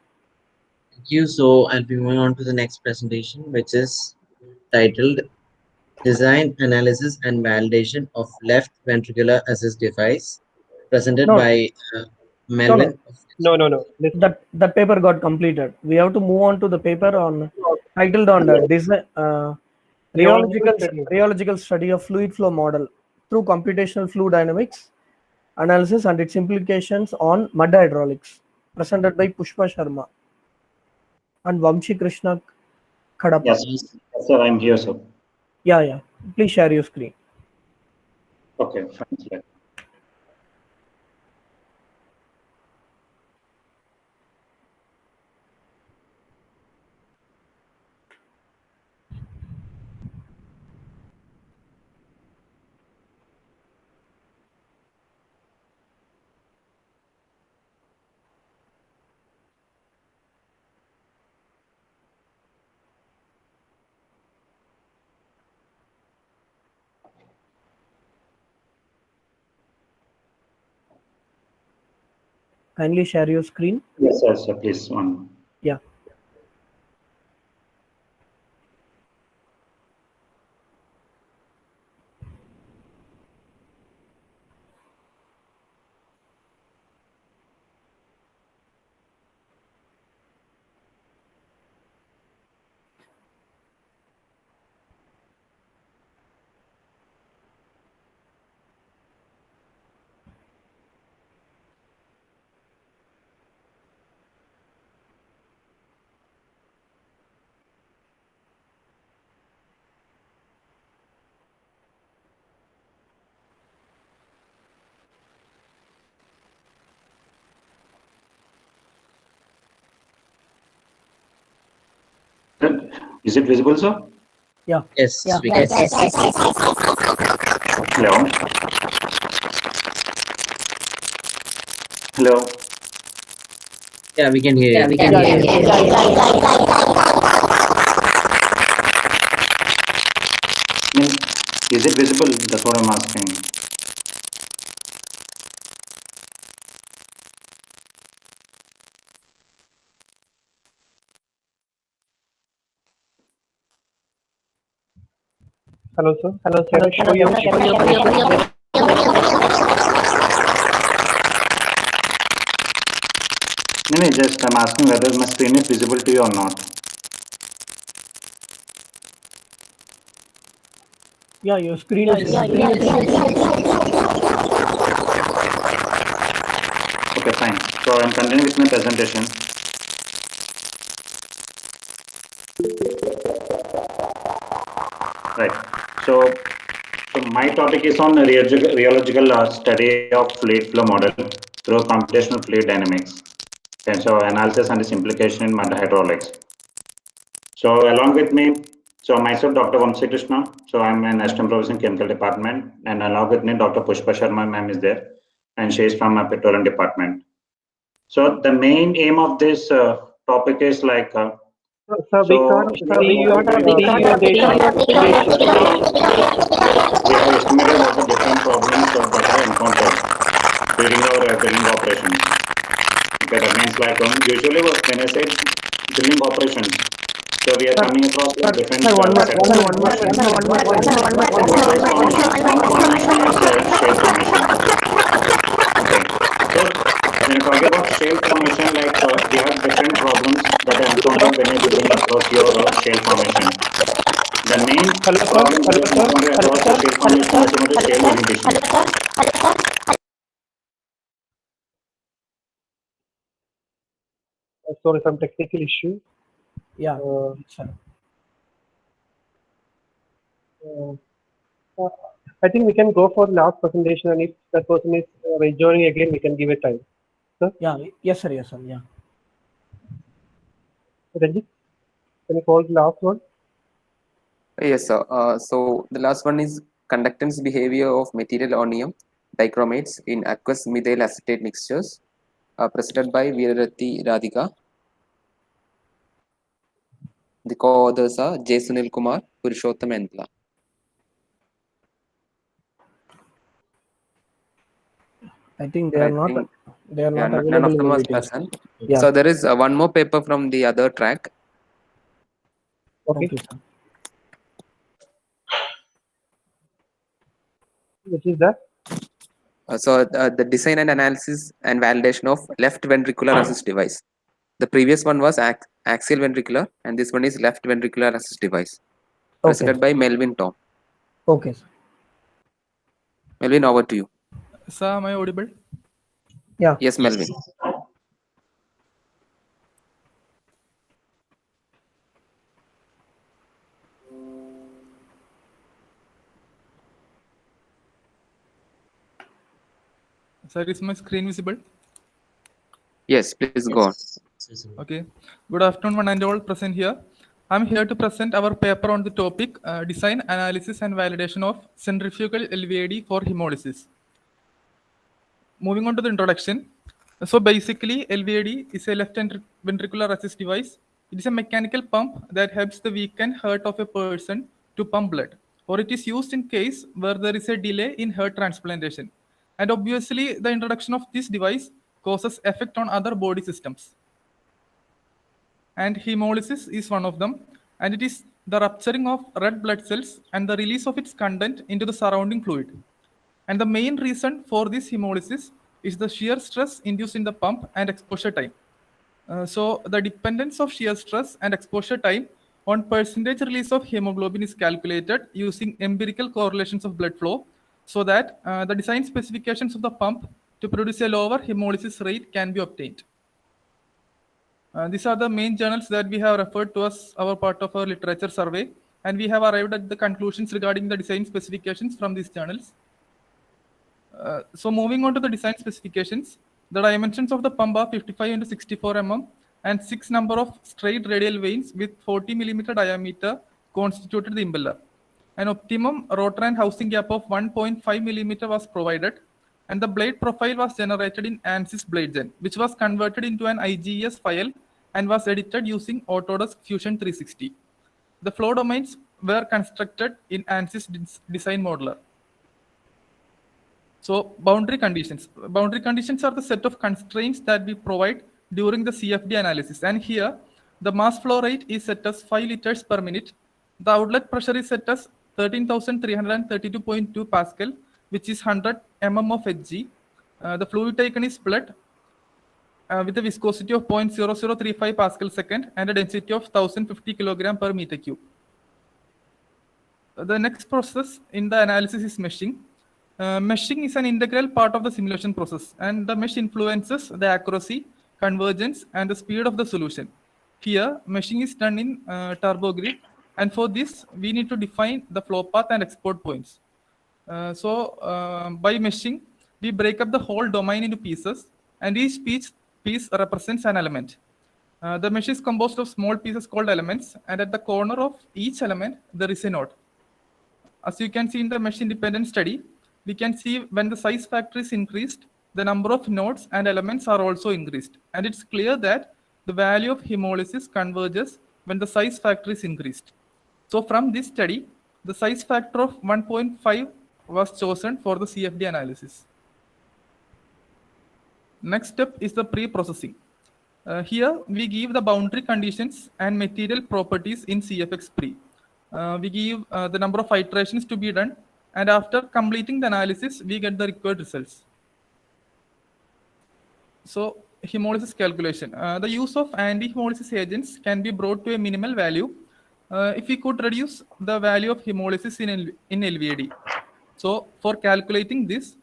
Thank you. So I'll be moving on to the next presentation, which is titled Design, Analysis and Validation of Left Ventricular Assist Device, presented by Melvin. No. That paper got completed. We have to move on to the paper on titled on design rheological study of fluid flow model through computational fluid dynamics analysis and its implications on mud hydraulics, presented by Pushpa Sharma and Vamshi Krishna Khadapa. Yes, sir, I'm here, sir. Yeah. Please share your screen. Okay, fine, sir. Kindly share your screen. Yes, sir, please. One. Yeah. Is it visible, sir? Yeah. Yes. Yeah. We can. Hello. Hello. Yeah, we can hear you. Is it visible? That's what I'm asking. Hello, sir. Can I show you? No, just I'm asking whether my screen is visible to you or not. Yeah, your screen is Okay, fine. So I'm continuing with my presentation. Right. So my topic is on rheological study of fluid flow model through computational fluid dynamics. And so analysis and its implication in mud hydraulics. So along with me, so myself, Dr. Vamshi Krishna. So I'm an assistant professor in chemical department, and along with me, Dr. Pushpa Sharma ma'am is there, and she is from my petroleum department. So the main aim of this topic is like. Sir, we can't see your data. We have estimated what the different problems that are encountered during our drilling operations. Okay, that means like usually when I say drilling operations, so we are coming across different shale formation. Okay, so when you talk about shale formation, like we have different problems that are encountered when you're drilling across your shale formation. The main problem that is encountered across the shale formation is shale inhibition. sorry, some technical issue. Yeah, sure. I think we can go for last presentation, and if that person is rejoining again, we can give it time. Sir? Yeah, yes, sir, yes, sir, yeah. Ranjit, can you call the last one? Yes, sir. So the last one is conductance behavior of material onium dichromates in aqueous methyl acetate mixtures, presented by Veeraratti Radhika. The co-authors are J. Sunil Kumar, Purushottam Entla. I think they are not available None of in them the was meeting. present. Yeah. So there is one more paper from the other track. Okay. Which is that? So the design and analysis and validation of left ventricular assist device. The previous one was axial ventricular, and this one is left ventricular assist device, presented by Melvin Tom. Okay, sir. Melvin, over to you. Sir, am I audible? Yeah. Yes, Melvin. Sir, is my screen visible? Yes, please go on. Okay. Good afternoon, one and all present here. I'm here to present our paper on the topic design, analysis, and validation of centrifugal LVAD for hemolysis. Moving on to the introduction. So basically, LVAD is a left ventricular assist device. It is a mechanical pump that helps the weakened heart of a person to pump blood, or it is used in case where there is a delay in heart transplantation. And obviously, the introduction of this device causes effect on other body systems. And hemolysis is one of them, and it is the rupturing of red blood cells and the release of its content into the surrounding fluid. And the main reason for this hemolysis is the shear stress induced in the pump and exposure time. So the dependence of shear stress and exposure time on percentage release of hemoglobin is calculated using empirical correlations of blood flow, so that the design specifications of the pump to produce a lower hemolysis rate can be obtained. These are the main journals that we have referred to as our part of our literature survey, and we have arrived at the conclusions regarding the design specifications from these journals. So moving on to the design specifications, the dimensions of the pump are 55 into 64 mm, and 6 number of straight radial veins with 40 mm diameter constituted the impeller. An optimum rotor and housing gap of 1.5 mm was provided, and the blade profile was generated in ANSYS BladeGen, which was converted into an IGES file and was edited using Autodesk Fusion 360. The flow domains were constructed in ANSYS Design Modeler. So boundary conditions. Boundary conditions are the set of constraints that we provide during the CFD analysis. And here, the mass flow rate is set as 5 liters per minute. The outlet pressure is set as 13,332.2 Pascal, which is 100 mm of Hg. The fluid taken is blood with a viscosity of 0.0035 Pascal second and a density of 1050 kilogram per meter cube. The next process in the analysis is meshing. Meshing is an integral part of the simulation process, and the mesh influences the accuracy, convergence, and the speed of the solution. Here, meshing is done in TurboGrid, and for this, we need to define the flow path and export points. By meshing, we break up the whole domain into pieces, and each piece represents an element. The mesh is composed of small pieces called elements, and at the corner of each element, there is a node. As you can see in the mesh independent study, we can see when the size factor is increased, the number of nodes and elements are also increased. And it's clear that the value of hemolysis converges when the size factor is increased. So from this study, the size factor of 1.5 was chosen for the CFD analysis. Next step is the pre-processing. Here we give the boundary conditions and material properties in CFX pre. We give the number of iterations to be done, and after completing the analysis, we get the required results. So hemolysis calculation. The use of anti-hemolysis agents can be brought to a minimal value if we could reduce the value of hemolysis in LVAD. So for calculating this,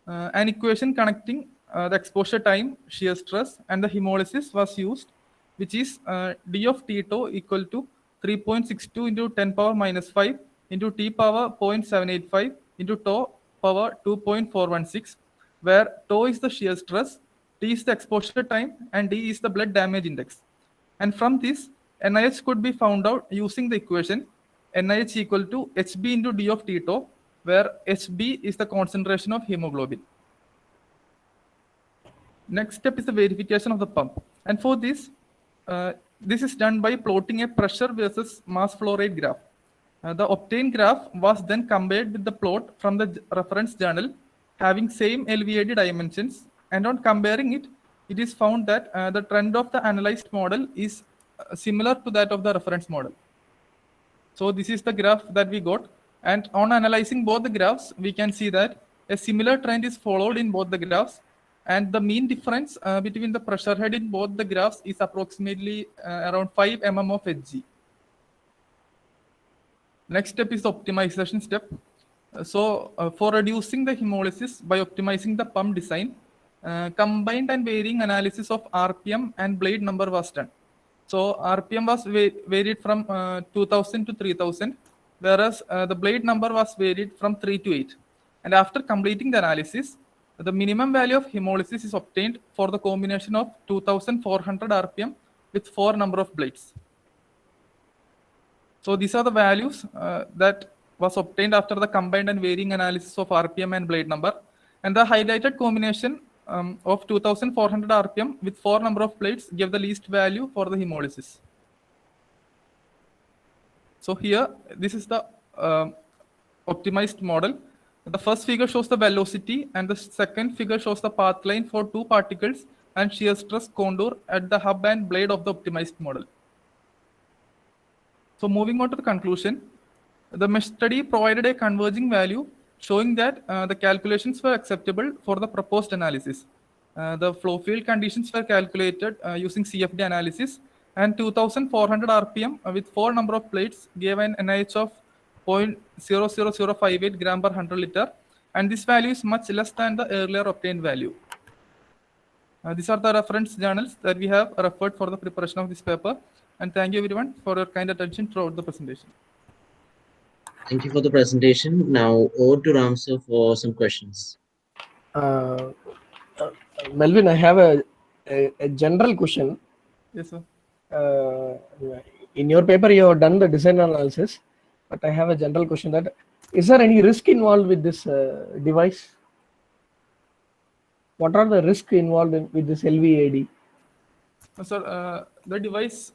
an equation connecting the exposure time, shear stress, and the hemolysis was used, which is d of t tau equal to 3.62 into 10 power minus 5 into t power 0.785 into tau power 2.416, where tau is the shear stress, t is the exposure time, and d is the blood damage index. And from this, NIH could be found out using the equation NIH equal to HB into d of t tau, where HB is the concentration of hemoglobin. Next step is the verification of the pump. And for this, this is done by plotting a pressure versus mass flow rate graph. The obtained graph was then compared with the plot from the reference journal having same LVAD dimensions, and on comparing it, it is found that the trend of the analyzed model is similar to that of the reference model. So this is the graph that we got, and on analyzing both the graphs, we can see that a similar trend is followed in both the graphs, and the mean difference between the pressure head in both the graphs is approximately around 5 mm of Hg. Next step is the optimization step. For reducing the hemolysis by optimizing the pump design, combined and varying analysis of RPM and blade number was done. So RPM was varied from 2000 to 3000, whereas the blade number was varied from 3 to 8. And after completing the analysis, the minimum value of hemolysis is obtained for the combination of 2400 RPM with 4 number of blades. So these are the values that was obtained after the combined and varying analysis of RPM and blade number. And the highlighted combination of 2400 RPM with 4 number of blades give the least value for the hemolysis. So here, this is the optimized model. The first figure shows the velocity, and the second figure shows the path line for 2 particles and shear stress contour at the hub and blade of the optimized model. So moving on to the conclusion, the mesh study provided a converging value showing that the calculations were acceptable for the proposed analysis. The flow field conditions were calculated using CFD analysis, and 2400 RPM with 4 number of plates gave an NIH of 0.00058 gram per 100 liter, and this value is much less than the earlier obtained value. These are the reference journals that we have referred for the preparation of this paper, and thank you everyone for your kind attention throughout the presentation. Thank you for the presentation. Now over to Ram sir for some questions. Melvin, I have a general question. Yes, sir. In your paper, you have done the design analysis, but I have a general question that is there any risk involved with this device? What are the risks involved with this LVAD? Sir, the device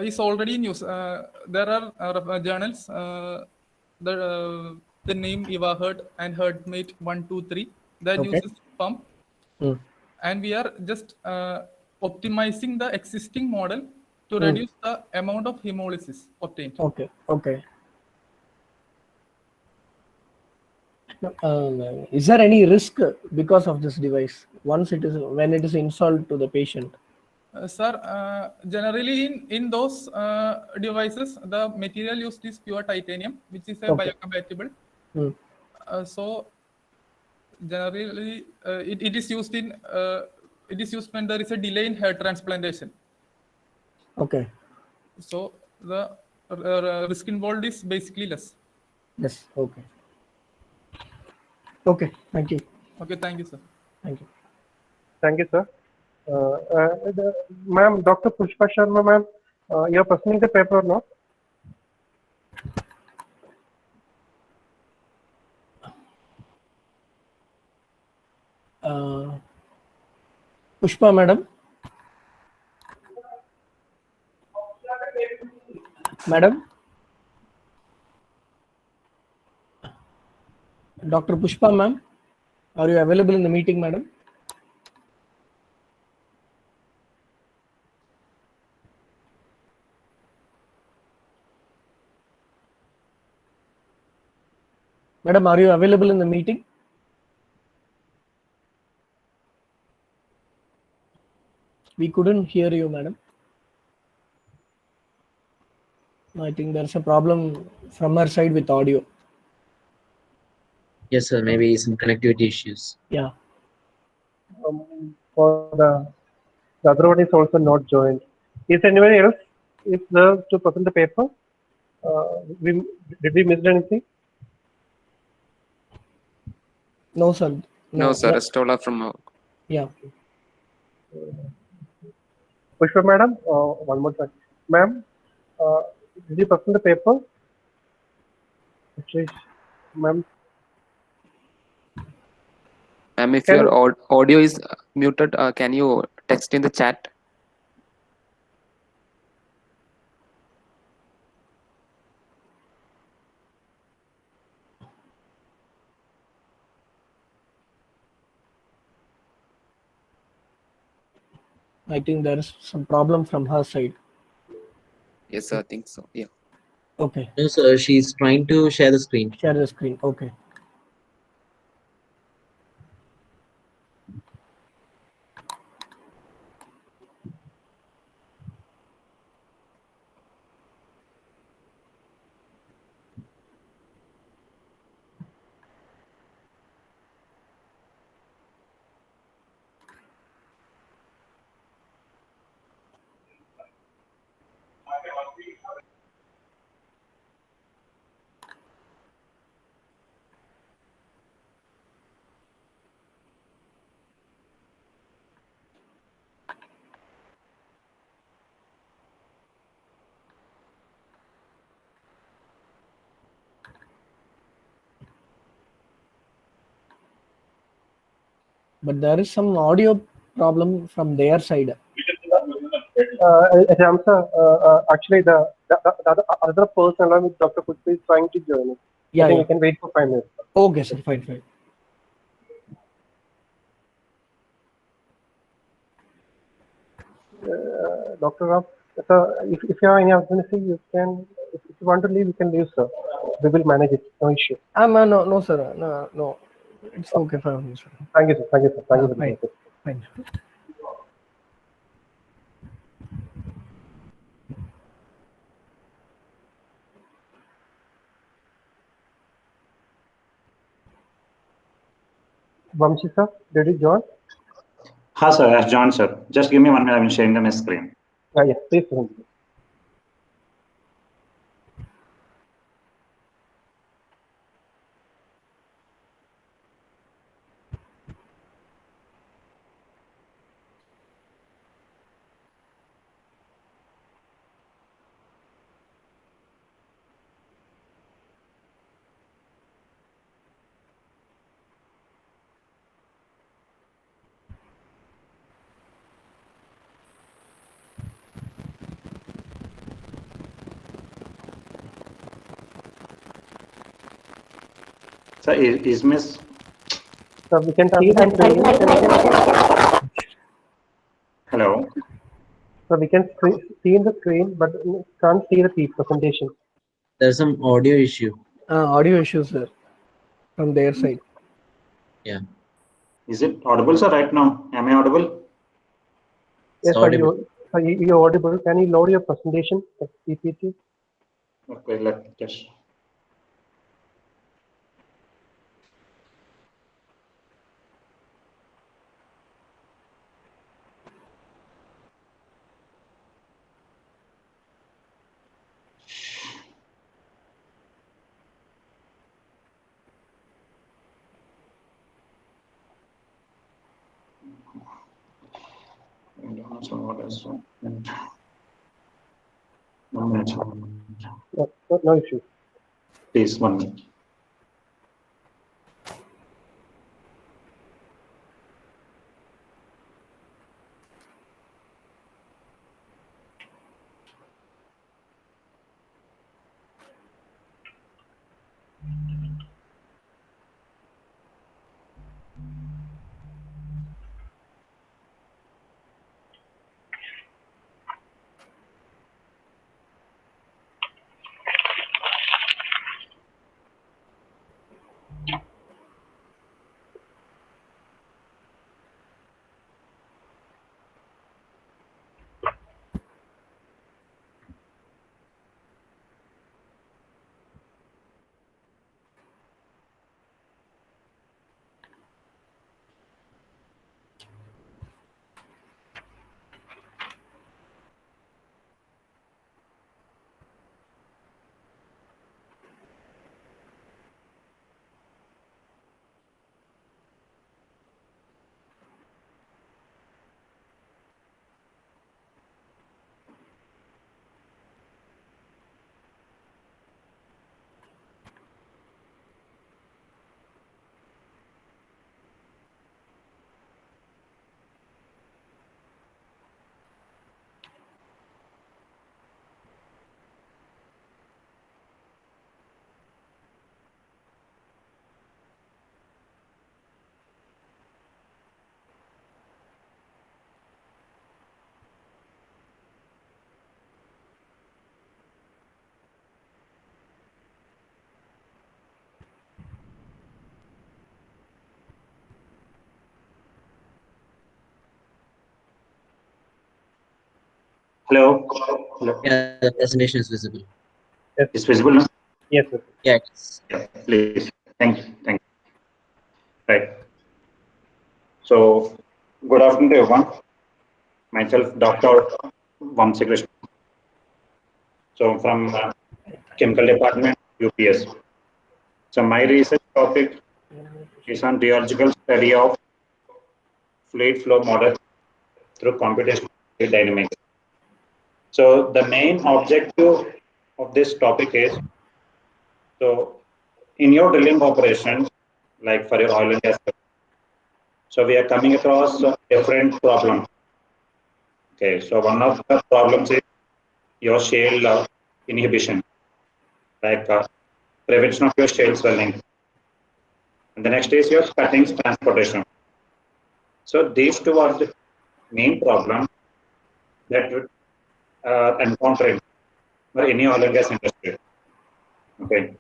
is already in use. There are journals, the name EvaHerd and HerdMate 123 that uses pump, and we are just optimizing the existing model to reduce the amount of hemolysis obtained. Okay. Is there any risk because of this device when it is installed to the patient? Sir, generally in those devices, the material used is pure titanium, which is biocompatible. So generally, it is used when there is a delay in hair transplantation. Okay. So the risk involved is basically less. Yes. Okay. Okay. Thank you. Okay. Thank you, sir. Thank you. Thank you, sir. Ma'am, Dr. Pushpa Sharma, ma'am, you are presenting the paper or not? Pushpa, madam. Madam. Dr. Pushpa, ma'am, are you available in the meeting, madam? Madam, are you available in the meeting? We couldn't hear you, madam. I think there's a problem from our side with audio. Yes, sir. Maybe some connectivity issues. Yeah. For the The other one is also not joined. Is anyone else is there to present the paper? We, did we miss anything? No, sir. No, sir. Yeah. Restola from Yeah. Pushpa madam, one more time. Ma'am, did you present the paper? Actually, ma'am. if Can your audio is muted, can you text in the chat? I think there is some problem from her side. Yes, sir, I think so. Yeah. Okay. No, sir, she's trying to share the screen. Share the screen. Okay. But there is some audio problem from their side. Ramsa, actually, the other person along with Dr. Pushpa is trying to join it. Yeah, I think yeah. we can wait for 5 minutes. Okay, sir. Fine, fine. Dr. Ram, so if you have any urgency, you can, if you want to leave, you can leave, sir. We will manage it, no issue. No, sir. No. It's okay for me, sir. Thank you, sir. Thank you, sir. Thank you for the Fine. message. Fine. Vamshi, sir, did you join? Ha, sir, as John, sir. Just give me 1 minute. I'm sharing my screen. Yeah, please. Sir, is Miss? So we can see the screen. Hello. So we can see in the screen, but we can't see the presentation. There's some audio issue. Audio issues, sir, from their side. Yeah. Is it audible, sir, right now? Am I audible? Yes, sir, you're audible. Can you load your presentation, PPT? Okay, let me just. No issue. Please, 1 minute. Hello. Hello. Yeah, the presentation is visible. Yes. It's visible now? Yes, sir. Yes. Yeah, please. Thank you. Thank you. Right. So, good afternoon to everyone. Myself, Dr. Vamsi Krishna. So, from Chemical Department, UPS. So, my research topic is on rheological study of fluid flow model through computational fluid dynamics. So, the main objective of this topic is, so in your drilling operations, like for your oil and gas, so we are coming across different problems. Okay, so one of the problems is your shale inhibition, like prevention of your shale swelling. And the next is your cuttings transportation. So these two are the main problems that would encounter for any oil and gas industry. Okay.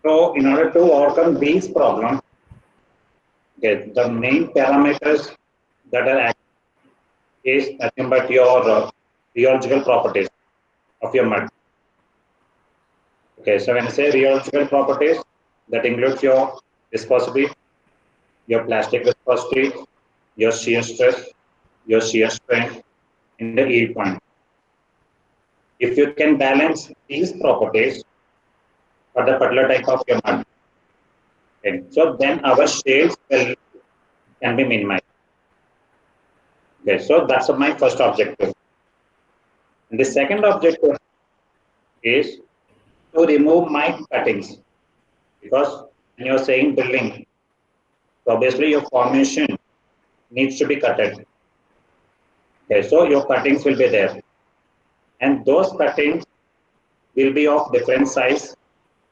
So in order to overcome these problems, okay, the main parameters that are active is nothing but your rheological properties of your mud. Okay, so when I say rheological properties, that includes your viscosity, your plastic viscosity, your shear stress, your shear strength, and the yield point. If you can balance these properties for the particular type of your mud, okay, so then our shales can be minimized. Okay, so that's my first objective. And the second objective is to remove my cuttings, because when you're saying drilling, so obviously your formation needs to be cutted. Okay, so your cuttings will be there, and those cuttings will be of different size,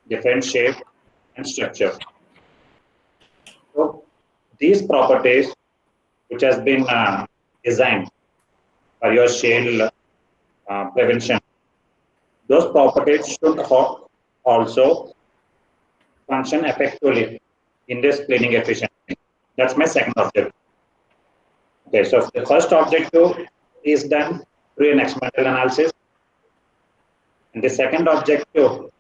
different shape, and structure. So these properties, which has been designed for your shale prevention, those properties should also function effectively in this cleaning efficiency. That's my second objective. Okay, so the first objective is done through an experimental analysis, and the second objective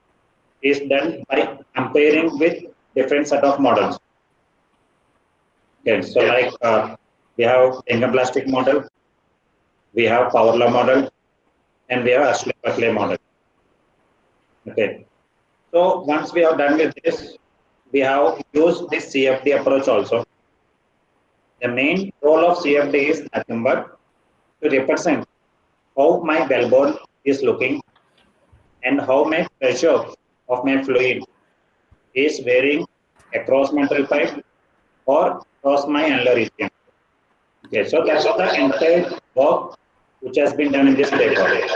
is done by comparing with different set of models. Okay, so like we have Ingham plastic model, we have power law model, and we have Ashley-Berkeley model. Okay, so once we are done with this, we have used this CFD approach also. The main role of CFD is nothing but to represent how my wellbore is looking and how my pressure of my fluid is varying across my drill pipe or across my annular region. Okay, so that's the entire work which has been done in this paper.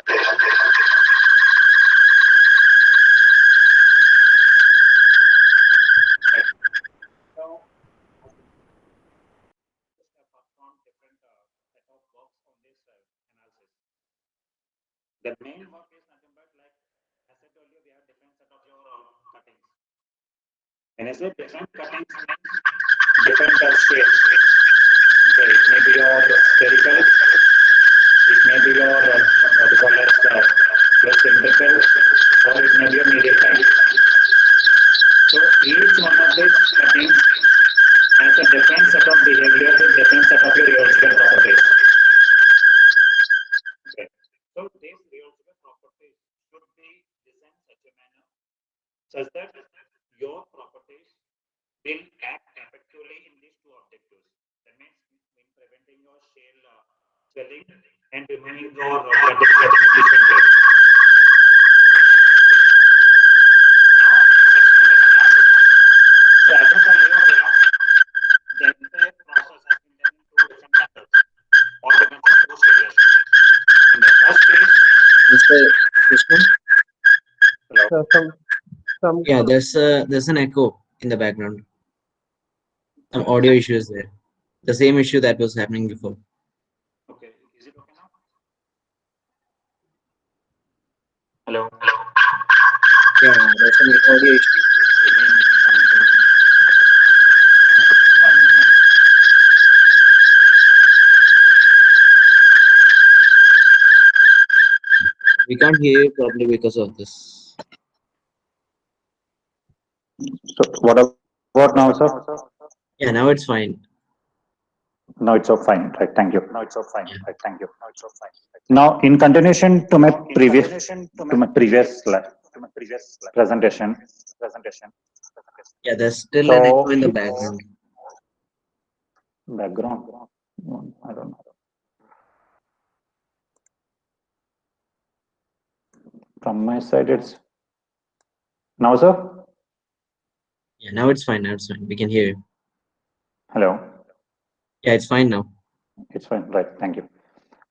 The main work is nothing but, like I said earlier, we have different set of your cuttings. When I say different cuttings, means different shapes. Okay, it may be your spherical, it may be your what we call as your cylindrical, or it may be your medial type. So each one of these cuttings has a different set of behavior with different set of your rheological properties. Okay. So these rheological properties should be designed such a manner such that your properties will act effectively in these two objectives. That means in preventing your shale swelling and removing your cutting efficiently. Now, experimental analysis. So as of earlier, we have the entire process has been done in two different methods, or different two stages. In the first stage, Mr. Krishna? hello. Yeah, there's an echo in the background. Some audio issues there. The same issue that was happening before. Okay, is it okay now? Hello. Yeah, there's an audio issue. can't hear you properly because of this. So what about now, sir? Yeah, now it's fine. Now it's so fine, right? Thank you. Now it's so fine, right? Thank you. Now it's so fine. Now, in continuation to my previous presentation. Yeah, there's still So, an echo in the background. Background. I don't know. From my side, it's now, sir. Yeah, now it's fine. Now it's fine. We can hear you. Hello. Yeah, it's fine now. It's fine, right? Thank you.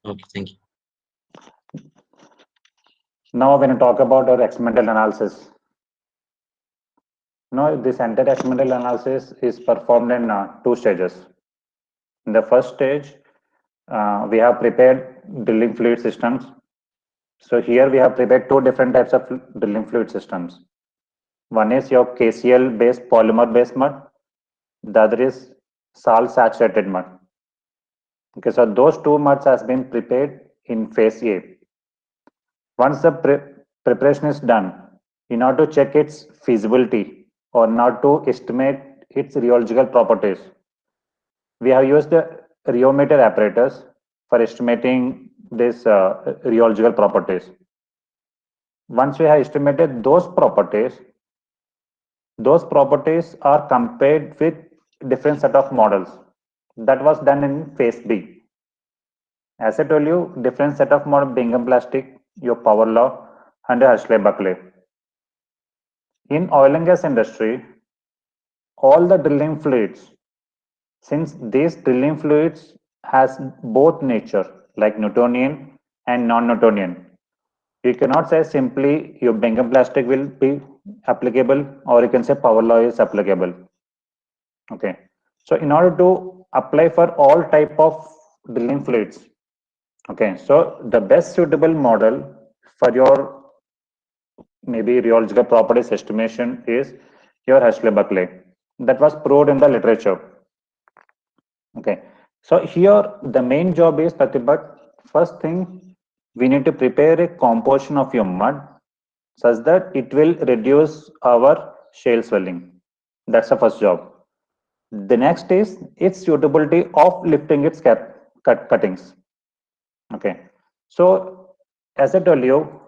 Okay, thank you. Now, when you talk about our experimental analysis, now this entire experimental analysis is performed in 2 stages. In the first stage, we have prepared drilling fluid systems. So here we have prepared 2 different types of drilling fluid systems. One is your KCl based polymer based mud. The other is salt saturated mud. Okay, so those 2 muds has been prepared in phase A. Once the preparation is done, in order to check its feasibility or not to estimate its rheological properties, we have used the rheometer apparatus for estimating this rheological properties. Once we have estimated those properties are compared with different set of models. That was done in phase B. As I told you, different set of model, Bingham plastic, your power law, and Hershey-Buckley. In oil and gas industry, all the drilling fluids, since these drilling fluids has both nature, like Newtonian and non-Newtonian, you cannot say simply your Bingham plastic will be applicable, or you can say power law is applicable. Okay, so in order to apply for all type of drilling fluids, okay, so the best suitable model for your maybe rheological properties estimation is your Hershey-Buckley. That was proved in the literature. Okay, so here the main job is nothing but first thing, we need to prepare a composition of your mud such that it will reduce our shale swelling. That's the first job. The next is its suitability of lifting its cuttings. Okay, so as I told you,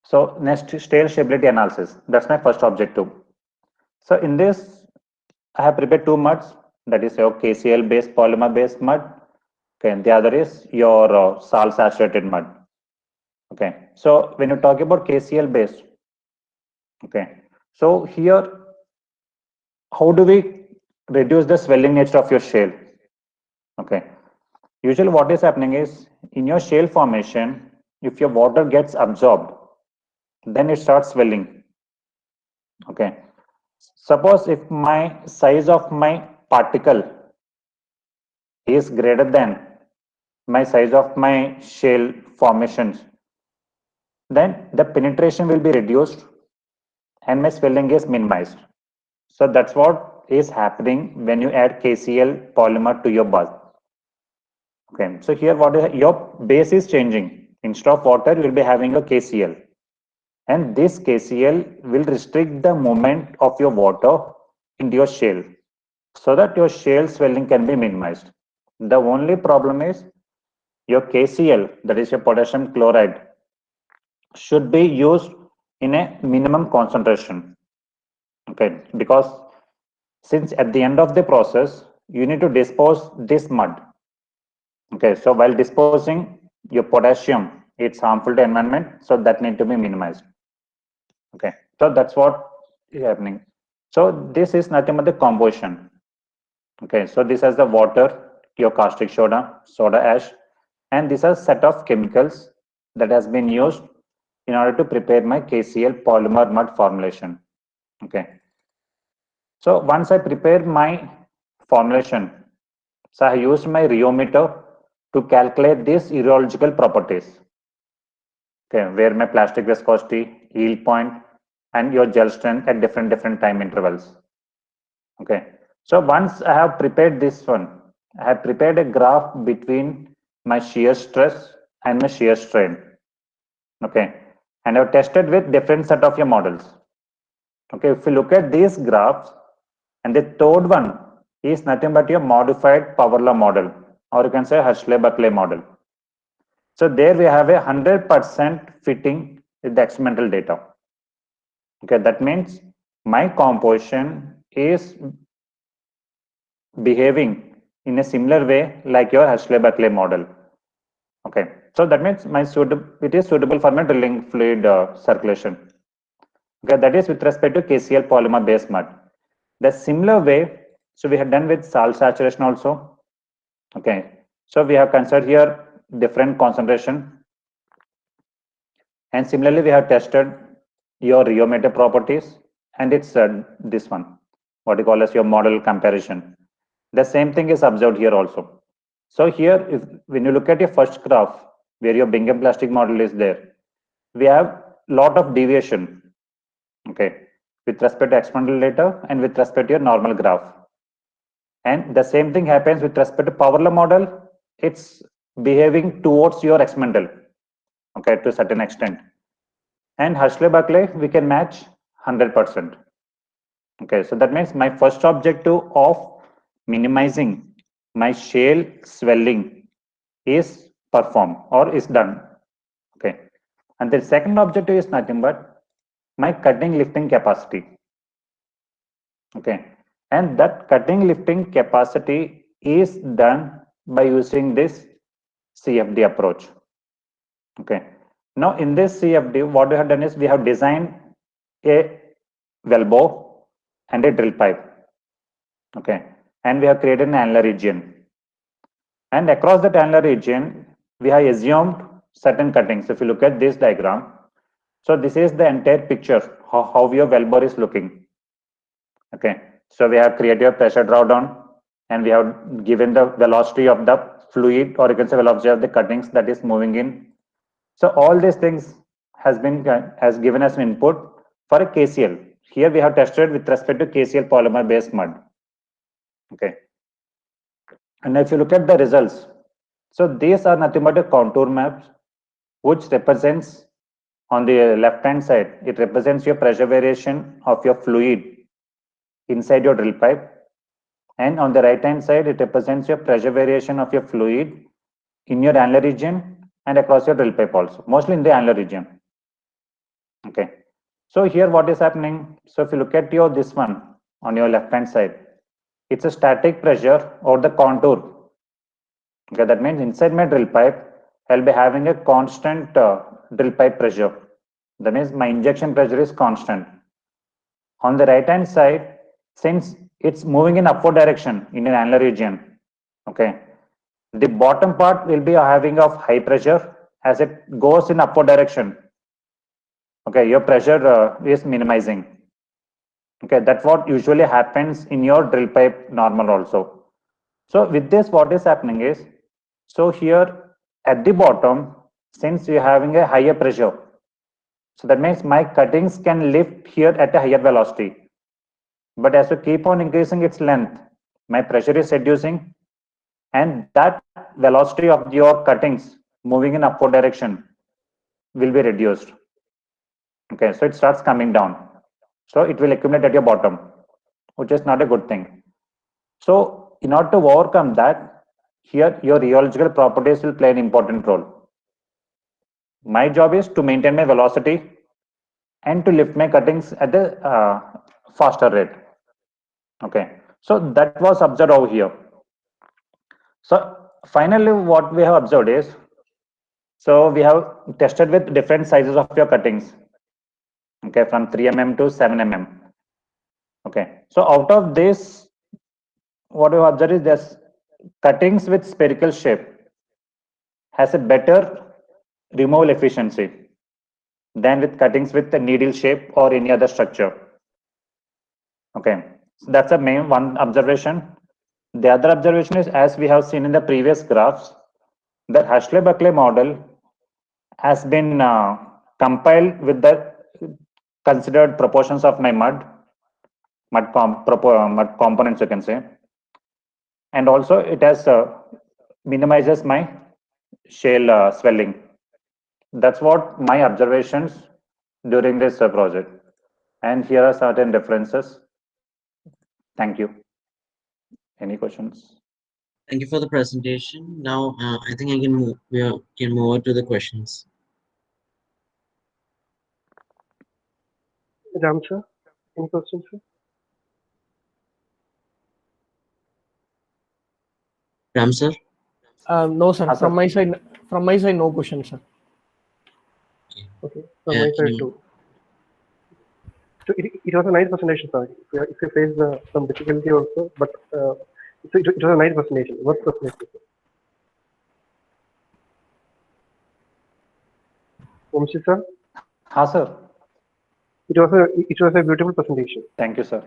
so next shale stability analysis. That's my first objective. So in this, I have prepared 2 muds. That is your KCl based polymer based mud. Okay, and the other is your salt saturated mud. Okay, so when you talk about KCl based, okay, so here, how do we reduce the swelling nature of your shale? Okay, usually what is happening is in your shale formation, if your water gets absorbed, then it starts swelling. Okay, suppose if my size of my particle is greater than my size of my shale formations, then the penetration will be reduced and my swelling is minimized. So that's what is happening when you add KCl polymer to your bath. Okay, so here what is your base is changing. Instead of water, you will be having a KCl. And this KCl will restrict the movement of your water into your shale so that your shale swelling can be minimized. The only problem is your KCl, that is your potassium chloride, should be used in a minimum concentration. Okay, because since at the end of the process, you need to dispose this mud. Okay, so while disposing your potassium, it's harmful to environment, so that need to be minimized. Okay, so that's what is happening. So this is nothing but the composition. Okay, so this has the water, your caustic soda, soda ash, and these are set of chemicals that has been used in order to prepare my KCl polymer mud formulation. Okay, so once I prepare my formulation, so I use my rheometer to calculate these rheological properties. Okay, where my plastic viscosity, yield point, and your gel strength at different time intervals. Okay, so once I have prepared this one, I have prepared a graph between my shear stress and my shear strain. Okay, and I've tested with different set of your models. Okay, if you look at these graphs, and the third one is nothing but your modified power law model, or you can say Hershey-Buckley model. So there we have a 100% fitting with the experimental data. Okay, that means my composition is behaving in a similar way like your Hershey-Buckley model. Okay, so that means it is suitable for my drilling fluid circulation. Okay, that is with respect to KCl polymer based mud. The similar way, so we have done with salt saturation also. Okay, so we have considered here different concentration, and similarly we have tested your rheometer properties, and it's this one, what you call as your model comparison. The same thing is observed here also. So here, when you look at your first graph where your Bingham plastic model is there, we have lot of deviation, okay, with respect to experimental data and with respect to your normal graph. And the same thing happens with respect to power law model. It's behaving towards your experimental, okay, to a certain extent. And Hershey-Buckley, we can match 100%. Okay, so that means my first objective of minimizing my shale swelling is performed or is done. Okay, and the second objective is nothing but my cutting lifting capacity. Okay, and that cutting lifting capacity is done by using this CFD approach. Okay, now in this CFD, what we have done is we have designed a well bore and a drill pipe. Okay, and we have created an annular region, and across that annular region we have assumed certain cuttings. If you look at this diagram, so this is the entire picture how your well bore is looking. Okay, so we have created a pressure drawdown, and we have given the velocity of the fluid, or you can say velocity of the cuttings that is moving in. So all these things has given us an input for a KCl. Here we have tested with respect to KCl polymer based mud. Okay, and if you look at the results, so these are nothing but a contour maps, which represents on the left hand side, it represents your pressure variation of your fluid inside your drill pipe, and on the right hand side it represents your pressure variation of your fluid in your annular region and across your drill pipe also, mostly in the annular region. Okay, so here what is happening, so if you look at your this one on your left hand side, it's a static pressure over the contour. Okay, that means inside my drill pipe I'll be having a constant drill pipe pressure. That means my injection pressure is constant. On the right hand side, since it's moving in upward direction in an annular region, okay, the bottom part will be having of high pressure as it goes in upward direction. Okay, your pressure is minimizing. Okay, that's what usually happens in your drill pipe normal also. So with this, what is happening is, so here at the bottom, since you're having a higher pressure, so that means my cuttings can lift here at a higher velocity. But as you keep on increasing its length, my pressure is reducing, and that velocity of your cuttings moving in upward direction will be reduced. Okay, so it starts coming down. So it will accumulate at your bottom, which is not a good thing. So in order to overcome that, here your rheological properties will play an important role. My job is to maintain my velocity and to lift my cuttings at a faster rate. Okay, so that was observed over here. So finally, what we have observed is, so we have tested with different sizes of your cuttings. Okay, from 3 mm to 7 mm. Okay, so out of this, what we have observed is this cuttings with spherical shape has a better removal efficiency than with cuttings with the needle shape or any other structure. Okay, so that's the main one observation. The other observation is, as we have seen in the previous graphs, the Hershey-Buckley model has been compiled with the considered proportions of my mud components, you can say, and also it has minimizes my shale swelling. That's what my observations during this project. And here are certain differences. Thank you. Any questions? Thank you for the presentation. Now, I think we can move on to the questions. Ram sir, any questions, sir? Ram sir? No, sir. From my side, no questions, sir. Okay, from my side too. So it was a nice presentation, sir. If you face some difficulty also, but it was a nice presentation. What presentation? Vamshi sir? Ha, sir. It was a beautiful presentation. Thank you, sir.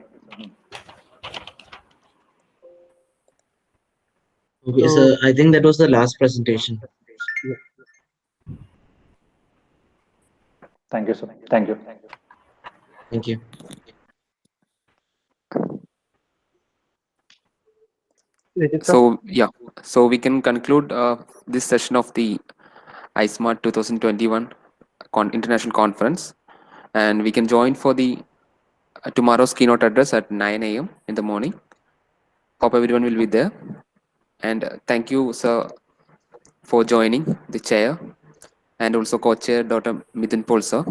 Okay, so I think that was the last presentation. Yeah. Thank you, sir. Thank you. Thank you. So yeah, so we can conclude this session of the ISMART 2021 International Conference, and we can join for the tomorrow's keynote address at 9 a.m. in the morning. Hope everyone will be there. And thank you, sir, for joining the chair, and also co-chair Dr. Mithun Paul, sir,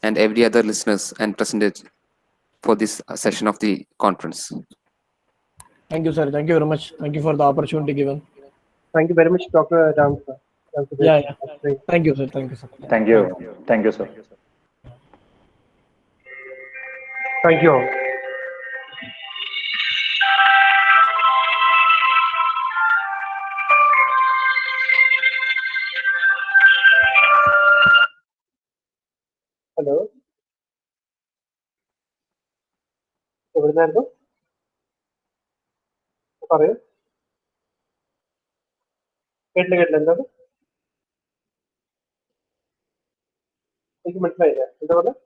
and every other listeners and presenters for this session of the conference. Thank you, sir. Thank you very much. Thank you for the opportunity given. Thank you very much, Dr. Ram sir. Yeah. Thank you, sir. Thank you, sir. Thank you. Thank you, sir. Thank you all. Hello. എവിടുന്നായിരുന്നു പറയൂ കേട്ടില്ല എന്താണ് എനിക്ക് മനസ്സിലായില്ല എന്താ പറഞ്ഞത്